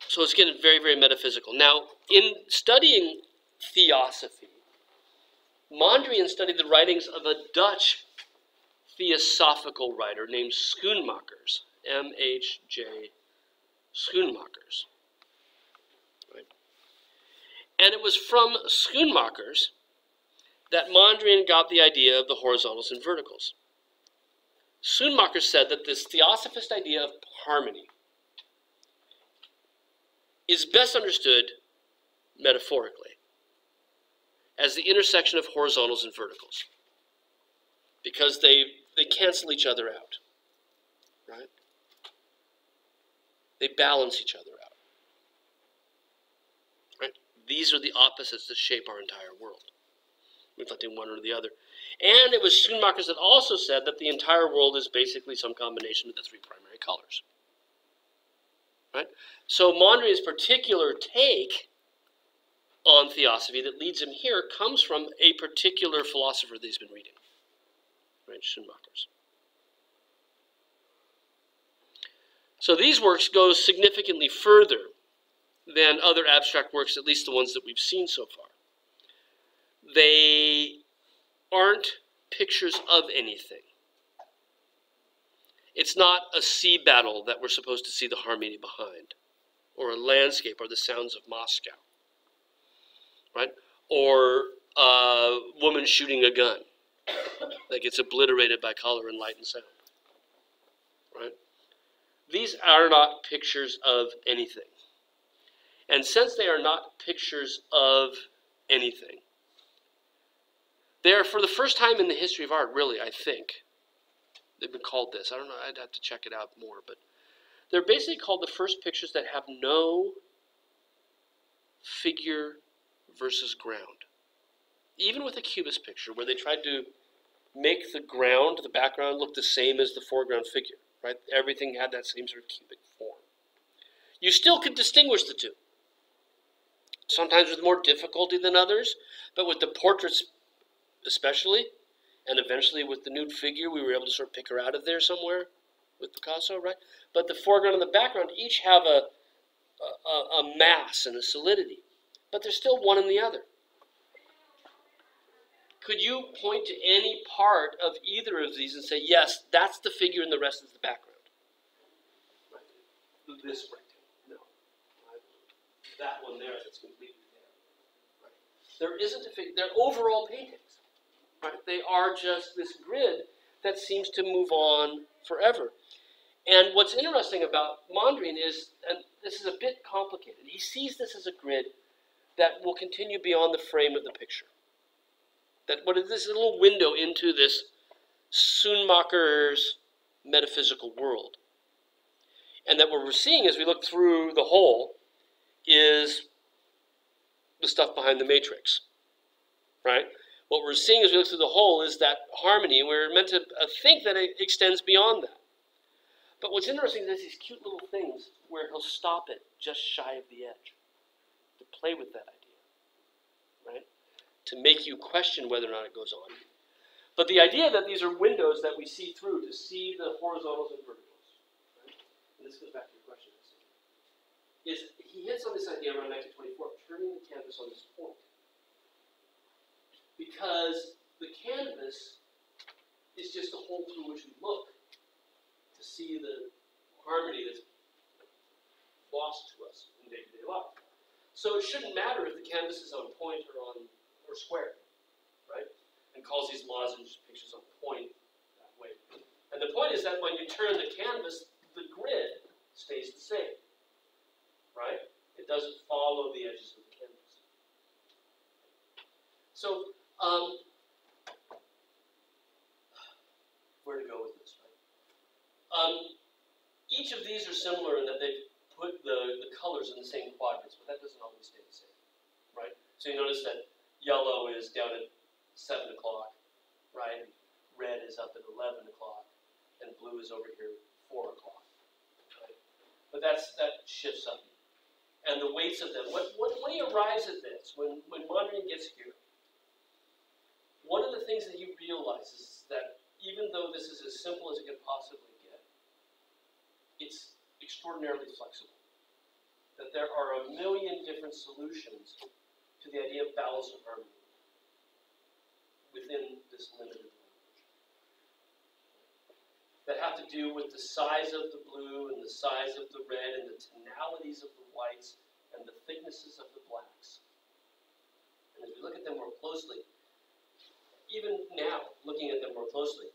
So it's getting very, very metaphysical. Now, in studying theosophy, Mondrian studied the writings of a Dutch theosophical writer named Schoenmakers, M-H-J Schoenmakers. Right? And it was from Schoenmakers that Mondrian got the idea of the horizontals and verticals. Schoonmaker said that this theosophist idea of harmony is best understood metaphorically as the intersection of horizontals and verticals, because they cancel each other out, right? They balance each other out, right? These are the opposites that shape our entire world, reflecting one or the other. And it was Schoonmaker that also said that the entire world is basically some combination of the three primary colors, right? So Mondrian's particular take on theosophy that leads him here comes from a particular philosopher that he's been reading, right? Schoonmaker's. So these works go significantly further than other abstract works, at least the ones that we've seen so far. They aren't pictures of anything. It's not a sea battle that we're supposed to see the harmony behind, or a landscape, or the sounds of Moscow, right? Or a woman shooting a gun that gets obliterated by color and light and sound, right? These are not pictures of anything. And since they are not pictures of anything, they are, for the first time in the history of art, really, I think, they've been called this. I don't know, I'd have to check it out more, but they're basically called the first pictures that have no figure versus ground. Even with a Cubist picture, where they tried to make the ground, the background, look the same as the foreground figure, right? Everything had that same sort of cubic form. You still could distinguish the two. Sometimes with more difficulty than others, but with the portraits especially, and eventually with the nude figure, we were able to sort of pick her out of there somewhere with Picasso, right? But the foreground and the background each have a mass and a solidity, but they're still one and the other. Could you point to any part of either of these and say, yes, that's the figure and the rest is the background? Right. This rectangle, no. Right. That one there, that's completely there. Right. There isn't a figure. They're overall paintings. Right. They are just this grid that seems to move on forever. And what's interesting about Mondrian is, and this is a bit complicated, he sees this as a grid that will continue beyond the frame of the picture. That what is this little window into this Schoonmaker's metaphysical world. And that what we're seeing as we look through the hole is the stuff behind the matrix, right? What we're seeing as we look through the hole is that harmony, and we're meant to think that it extends beyond that. But what's interesting is there's these cute little things where he'll stop it just shy of the edge to play with that idea, right? To make you question whether or not it goes on. But the idea that these are windows that we see through to see the horizontals and verticals, right? And this goes back to your question, is he hits on this idea around 1924 of turning the canvas on this point. Because the canvas is just a hole through which we look to see the harmony that's lost to us in day-to-day life. So it shouldn't matter if the canvas is on point or square, right? And calls these lozenge pictures on point that way. And the point is that when you turn the canvas, the grid stays the same, right? It doesn't follow the edges of the canvas. So, where to go with this, right? Each of these are similar in that they've put the colors in the same quadrants, but that doesn't always stay the same, right? So you notice that yellow is down at 7 o'clock, right? Red is up at 11 o'clock, and blue is over here at 4 o'clock, right? But that shifts up. And the weights of them, when he arrives at this, when Mondrian gets here, one of the things that he realizes is that even though this is as simple as it can possibly get, it's extraordinarily flexible. That there are a million different solutions to the idea of balance and harmony within this limited language. That have to do with the size of the blue and the size of the red and the tonalities of the whites and the thicknesses of the blacks. And as we look at them more closely, even now, looking at them more closely,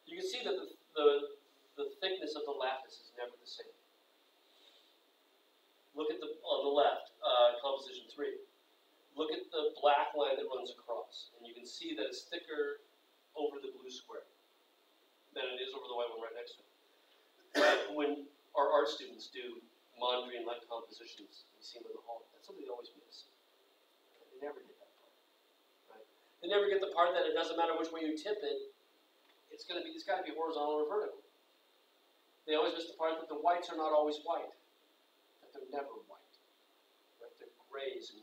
you can see that the thickness of the lattice is never the same. Look at on the left, composition 3. Look at the black line that runs across, and you can see that it's thicker over the blue square than it is over the white one right next to it. When our art students do Mondrian-like compositions, we see them in the hall, that's something they always miss. They never get that part, right? They never get the part that it doesn't matter which way you tip it, it's got to be horizontal or vertical. They always miss the part that the whites are not always white, that they're never white, right? They're grays and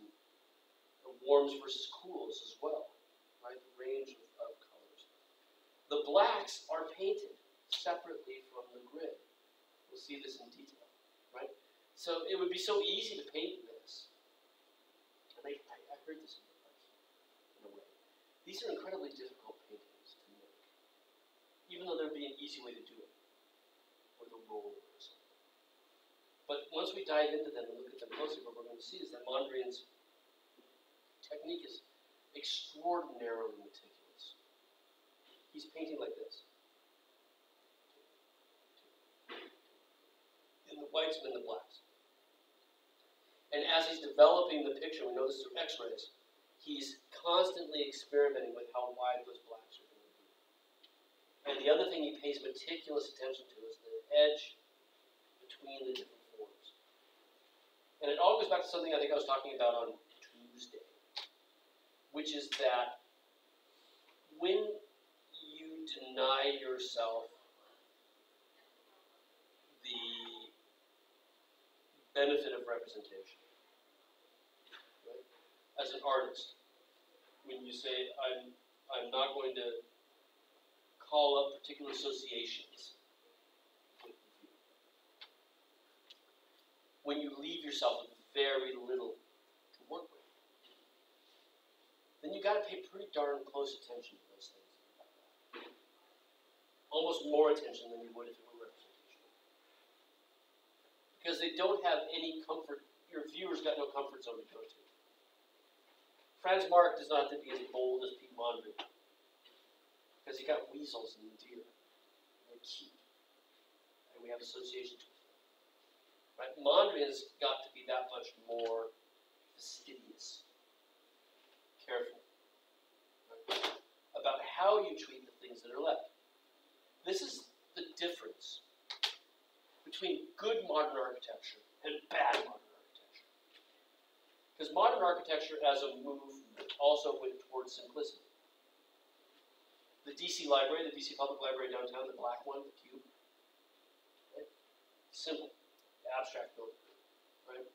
warms versus cools as well, right? The range of colors. The blacks are painted separately from the grid. We'll see this in detail, right? So it would be so easy to paint this. And I heard this in a way. These are incredibly difficult paintings to make, even though there'd be an easy way to do it with a roller or something. But once we dive into them and look at them closely, what we're going to see is that Mondrian's technique is extraordinarily meticulous. He's painting like this. In the whites and in the blacks. And as he's developing the picture, we know this through x-rays, he's constantly experimenting with how wide those blacks are going to be. And the other thing he pays meticulous attention to is the edge between the different forms. And it all goes back to something I think I was talking about on Tuesday, which is that when you deny yourself the benefit of representation, right? As an artist, when you say, I'm not going to call up particular associations with you, when you leave yourself with very little to work with, then you got to pay pretty darn close attention to those things. Almost more attention than you would if it were representation. Because they don't have any comfort. Your viewers got no comfort zone to go to. Franz Marc does not have to be as bold as Piet Mondrian, because he got weasels and deer. They're cute. And we have associations with them. Right? Mondrian's got to be that much more fastidious. Careful, right? About how you treat the things that are left. This is the difference between good modern architecture and bad modern architecture. Because modern architecture as a movement also went towards simplicity. The DC Library, the DC Public Library downtown, the black one, the cube, right? Simple, abstract building, right?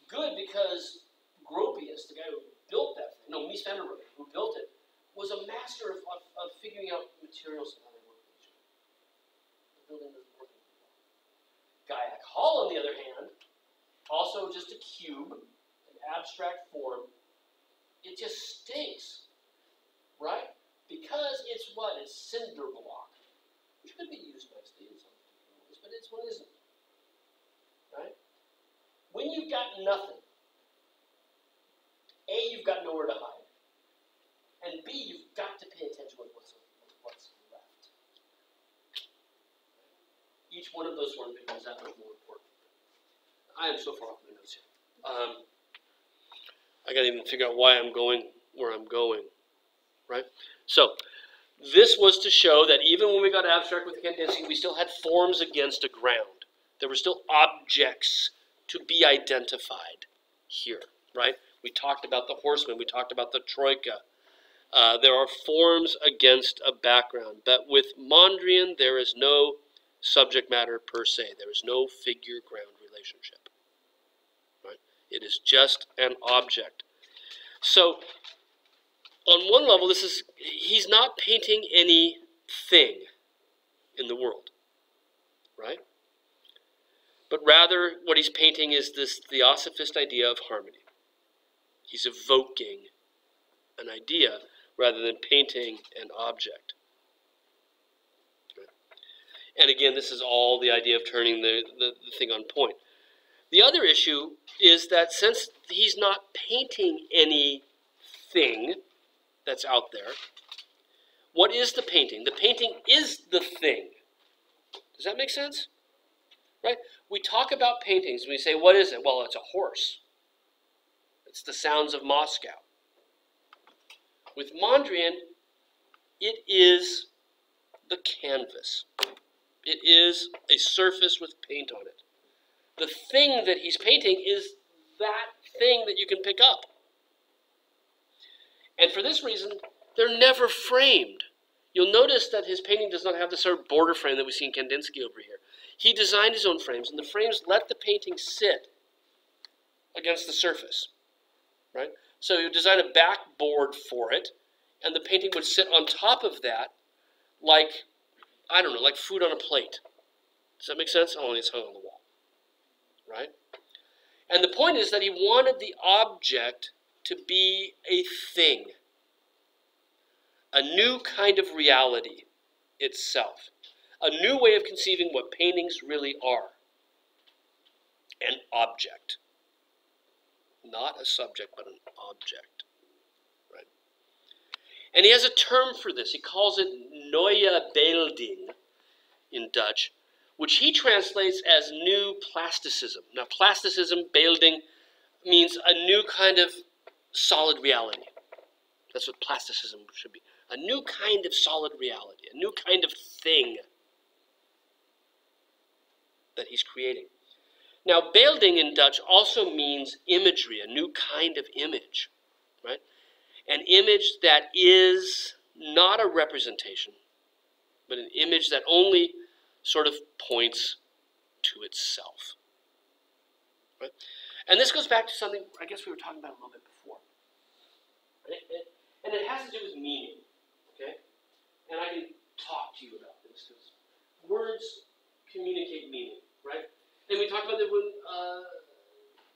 Good because Gropius, the guy who built that thing, no, Mies van der Rohe, who built it, was a master of figuring out materials and how they work with each other. The building was working well. Gaiac Hall, on the other hand, also just a cube, an abstract form. It just stinks, right? Because it's what? It's cinder block, which could be used nicely in some particular ways, but it's what isn't, right? When you've got nothing, A, you've got nowhere to hide. And B, you've got to pay attention with what's left. Each one of those words becomes that much more important. I am so far off my notes here. I gotta even figure out why I'm going where I'm going, right? So, this was to show that even when we got abstract with Kandinsky, we still had forms against a ground. There were still objects to be identified here, right? We talked about the horseman. We talked about the troika. There are forms against a background. But with Mondrian, there is no subject matter per se. There is no figure-ground relationship. Right? It is just an object. So, on one level, he's not painting anything in the world. Right? But rather, what he's painting is this theosophist idea of harmony. He's evoking an idea rather than painting an object. And again, this is all the idea of turning the thing on point. The other issue is that since he's not painting anything that's out there, What is the painting? The painting is the thing. Does that make sense? Right? We talk about paintings and we say, what is it? Well, it's a horse. It's the sounds of Moscow. With Mondrian, it is the canvas. It is a surface with paint on it. The thing that he's painting is that thing that you can pick up. And for this reason, they're never framed. You'll notice that his painting does not have the sort of border frame that we see in Kandinsky over here. He designed his own frames, and the frames let the painting sit against the surface. Right? So you design a backboard for it, and the painting would sit on top of that like, I don't know, like food on a plate. Does that make sense? Only it's hung on the wall. Right? And the point is that he wanted the object to be a thing. A new kind of reality itself. A new way of conceiving what paintings really are. An object. Not a subject, but an object. Right? And he has a term for this. He calls it neue Beelding in Dutch, which he translates as new plasticism. Now, plasticism, Beelding, means a new kind of solid reality. That's what plasticism should be. A new kind of solid reality, a new kind of thing that he's creating. Now, beelding in Dutch also means imagery, a new kind of image, right? An image that is not a representation, but an image that only sort of points to itself, right? And this goes back to something I guess we were talking about a little bit before. Right? And it has to do with meaning, okay? And I can talk to you about this because words communicate meaning, right? And we talked about that when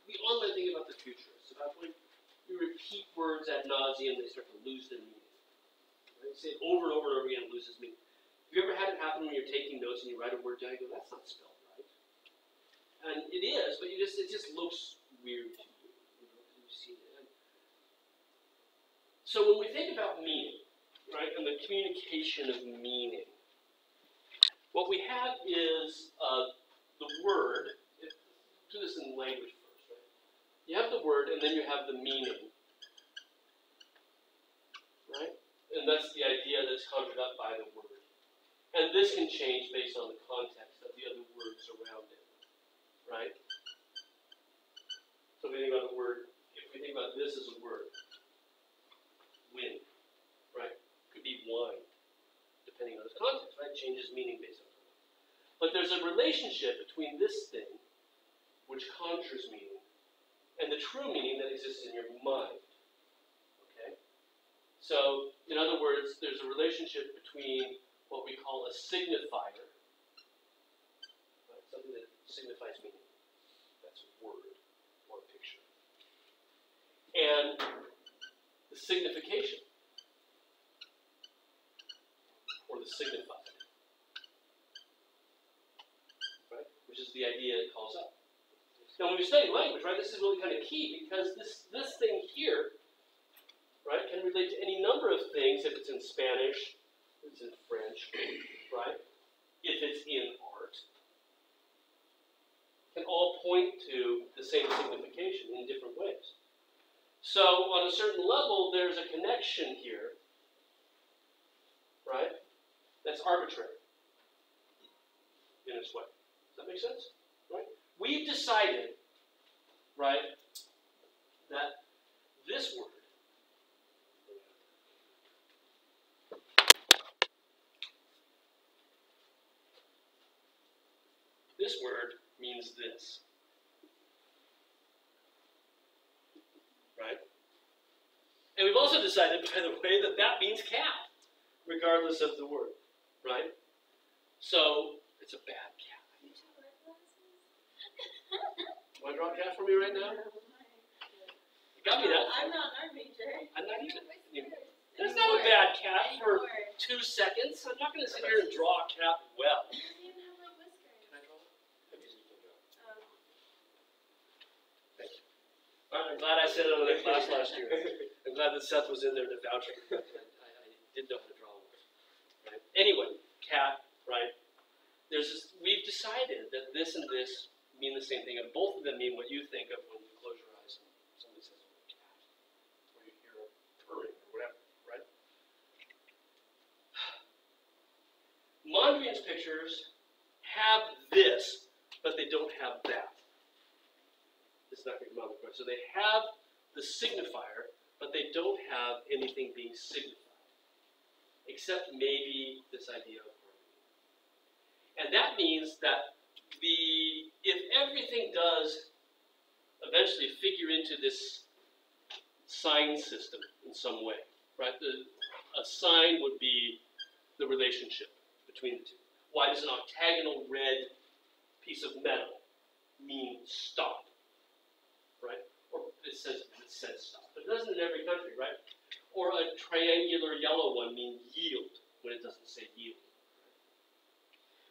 the online thing about the future. It's about when you repeat words ad nauseum, they start to lose their meaning. Right? You say it over and over and over again, it loses meaning. Have you ever had it happen when you're taking notes and you write a word down, you go, that's not spelled right. And it is, but it just looks weird to you. You see it. So when we think about meaning, right, and the communication of meaning, what we have is the word. Do this in language first, right? You have the word, and then you have the meaning, right? And that's the idea that's conjured up by the word. And this can change based on the context of the other words around it, right? So if we think about the word, if we think about this as a word, wind, right? Could be wine, depending on its context, right? It changes meaning based on it. But there's a relationship between this thing, which conjures meaning, and the true meaning that exists in your mind. Okay? So, in other words, there's a relationship between what we call a signifier, right? Something that signifies meaning. That's a word or a picture. And the signification, or the signifier, right? Which is the idea it calls up. Now, when we study language, right, this is really kind of key because this thing here, right, can relate to any number of things if it's in Spanish, if it's in French, right, if it's in art, can all point to the same signification in different ways. So, on a certain level, there's a connection here, right, that's arbitrary in its way. Does that make sense? Right? We've decided, right, that this word means this. Right? And we've also decided, by the way, that that means cat, regardless of the word. Right? So, it's a bad cat. Want to draw a cat for me right now? You got me that. I'm not an art major. I'm not even. There's not a bad cat for 2 seconds. I'm not going to sit here and draw a cat well. It doesn't even have like whiskers. Can I draw it? Thank you. All right, I'm glad I said it on the class last year. I'm glad that Seth was in there to vouch for me. I did know how to draw one. right? We've decided that this and this mean the same thing, and both of them mean what you think of when you close your eyes and somebody says, "Oh, cat," or you hear a purring or whatever, right? Mondrian's pictures have this, but they don't have that. It's not going to come out of the question. So they have the signifier, but they don't have anything being signified, except maybe this idea of harmony. And that means that if everything does eventually figure into this sign system in some way, right? A sign would be the relationship between the two. Why does an octagonal red piece of metal mean stop, right? Or it says stop, but it doesn't in every country, right? Or a triangular yellow one mean yield when it doesn't say yield.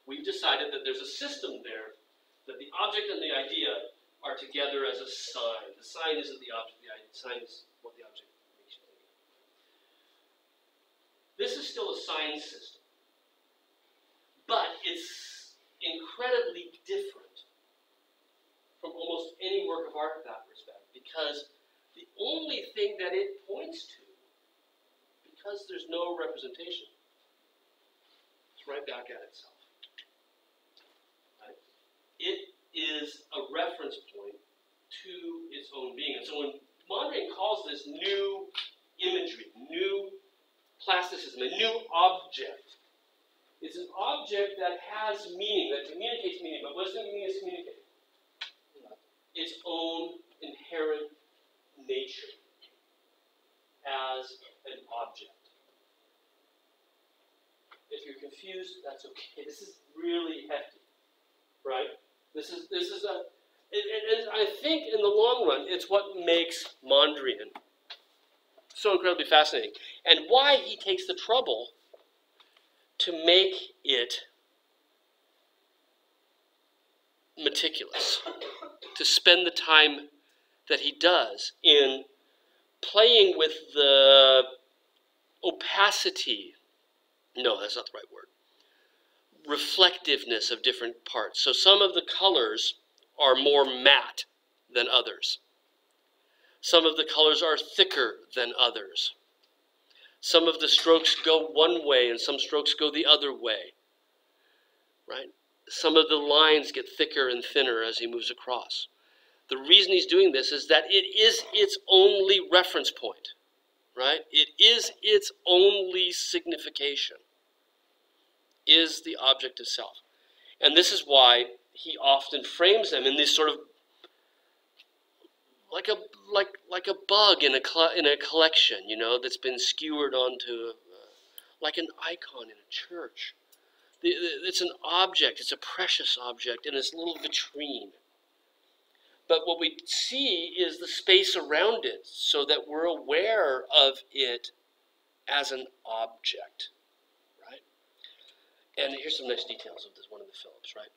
We've decided that there's a system there, that the object and the idea are together as a sign. The sign isn't the object, the sign is what the object makes you think of. This is still a sign system, but it's incredibly different from almost any work of art in that respect, because the only thing that it points to, because there's no representation, it's right back at itself. Right? It is a reference point to its own being. And so when Mondrian calls this new imagery, new plasticism, a new object, it's an object that has meaning, that communicates meaning. But what does the meaning is communicate? Its own inherent nature as an object. If you're confused, that's okay. This is really hefty, right? This is and I think in the long run, it's what makes Mondrian so incredibly fascinating, and why he takes the trouble to make it meticulous, to spend the time that he does in playing with the opacity, no, that's not the right word, reflectiveness of different parts. So some of the colors are more matte than others. Some of the colors are thicker than others. Some of the strokes go one way and some strokes go the other way, right? Some of the lines get thicker and thinner as he moves across. The reason he's doing this is that it is its only reference point, right? It is its only signification, is the object itself. And this is why he often frames them in this sort of like a bug in a collection, you know, that's been skewered onto like an icon in a church. It's an object, it's a precious object in this little vitrine. But what we see is the space around it so that we're aware of it as an object, right? And here's some nice details of this one of the Phillips, right?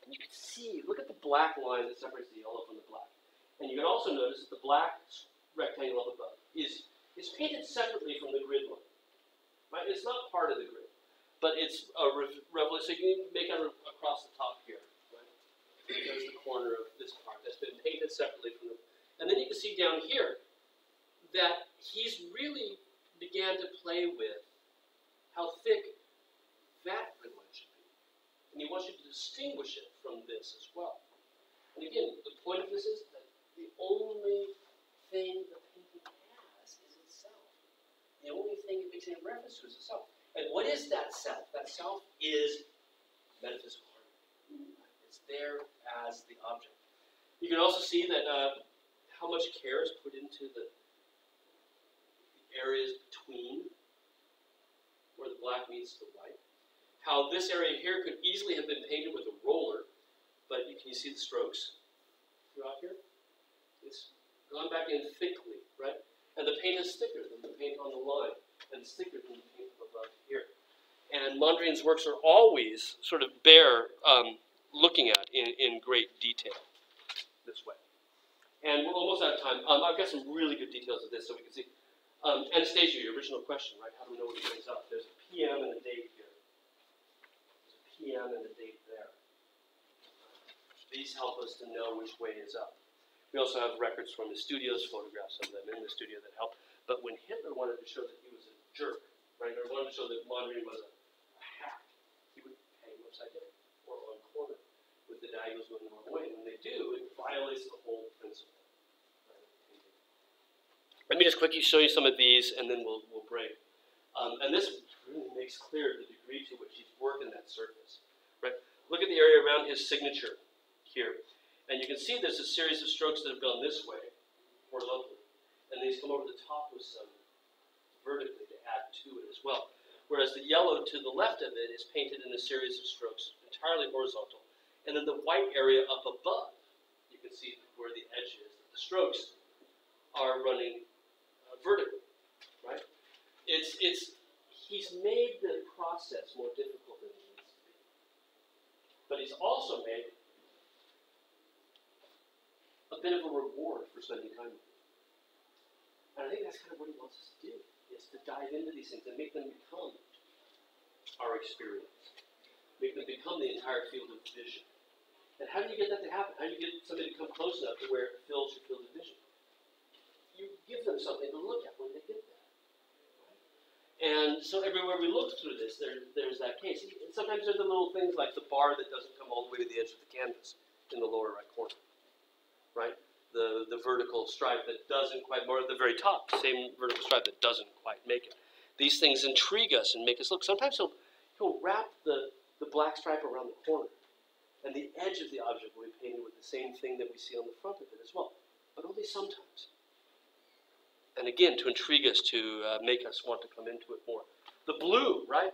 And you can see, look at the black line that separates the yellow from the black. And you can also notice that the black rectangle up above is painted separately from the grid line, right? It's not part of the grid, but it's a revolution. So you can make it across the top here, right? There's the corner of this part that's been painted separately from the. And then you can see down here that he's really began to play with how thick that grid line should be, and he wants you to distinguish it from this as well. And again, the point of this is that the only thing the painting has is itself. The only thing it makes any reference to is itself. And what is that self? That self is metaphysical harmony. It's there as the object. You can also see that how much care is put into the areas between where the black meets the white. How this area here could easily have been painted with a roller, but can you see the strokes throughout here? It's gone back in thickly, right? And the paint is thicker than the paint on the line, and it's thicker than the paint above here. And Mondrian's works are always sort of bear looking at in great detail this way. And we're almost out of time. I've got some really good details of this so we can see. Anastasia, your original question, right? How do we know what brings up? There's a PM and a date here. these help us to know which way is up. We also have records from his studios, photographs of them in the studio that help. But when Hitler wanted to show that he was a jerk, right, or wanted to show that Mondrian was a hack, he would hang him upside down or on corner with the diagonals going the wrong way. When they do, it violates the whole principle. Let me just quickly show you some of these, and then we'll break. And this really makes clear the degree to which he's working that surface. Right? Look at the area around his signature here. And you can see there's a series of strokes that have gone this way, horizontally. And these come over the top with some vertically to add to it as well. Whereas the yellow to the left of it is painted in a series of strokes entirely horizontal. And then the white area up above, you can see where the edge is. The strokes are running vertically, right? He's made the process more difficult than it needs to be. But he's also made a bit of a reward for spending time with it. And I think that's kind of what he wants us to do, is to dive into these things and make them become our experience. Make them become the entire field of vision. And how do you get that to happen? How do you get somebody to come close enough to where it fills your field of vision? You give them something to look at when they get there. Right? And so everywhere we look through this, there's that case. And sometimes there's the little things like the bar that doesn't come all the way to the edge of the canvas in the lower right corner. Right? The vertical stripe that doesn't quite, more at the very top, same vertical stripe that doesn't quite make it. These things intrigue us and make us look. Sometimes he'll wrap the black stripe around the corner, and the edge of the object will be painted with the same thing that we see on the front of it as well, but only sometimes. And again, to intrigue us, to make us want to come into it more. The blue, right?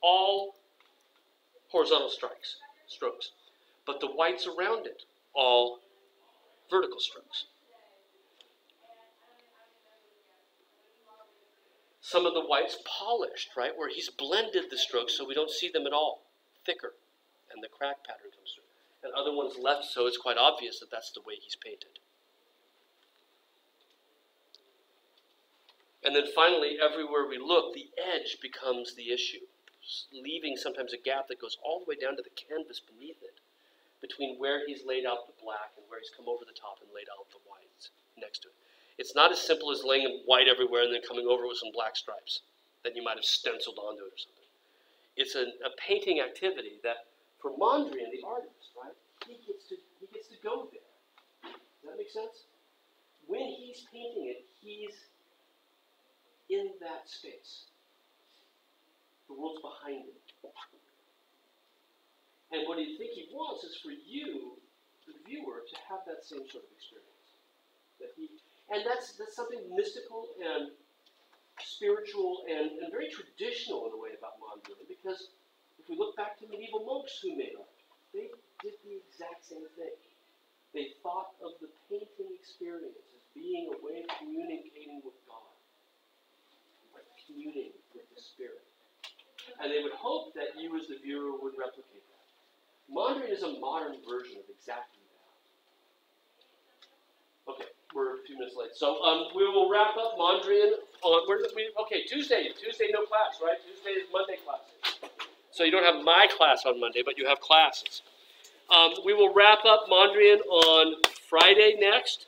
All horizontal strokes, but the whites around it, all vertical strokes. Some of the whites polished, right, where he's blended the strokes so we don't see them at all, thicker, and the crack pattern comes through. And other ones left so it's quite obvious that that's the way he's painted. And then finally, everywhere we look, the edge becomes the issue, leaving sometimes a gap that goes all the way down to the canvas beneath it, between where he's laid out the black and where he's come over the top and laid out the whites next to it. It's not as simple as laying white everywhere and then coming over with some black stripes that you might have stenciled onto it or something. It's a painting activity that, for Mondrian, the artist, right, he gets to go there. Does that make sense? When he's painting it, he's in that space. The world's behind him. And what I think he wants is for you, the viewer, to have that same sort of experience. And that's something mystical and spiritual and very traditional in a way about Mondrian, because if we look back to medieval monks who made art, they did the exact same thing. They thought of the painting experience as being a way of communicating with God, like communing with the Spirit. And they would hope that you as the viewer would replicate that. Mondrian is a modern version of exactly that. Okay, we're a few minutes late. So we will wrap up Mondrian on, Tuesday no class, right? Tuesday is Monday classes. So you don't have my class on Monday, but you have classes. We will wrap up Mondrian on Friday next.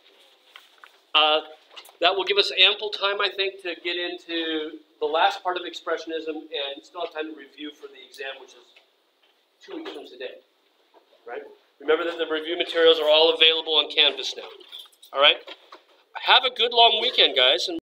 That will give us ample time, I think, to get into the last part of Expressionism and still have time to review for the exam, which is 2 weeks from today. Right? Remember that the review materials are all available on Canvas now. All right? Have a good long weekend, guys. And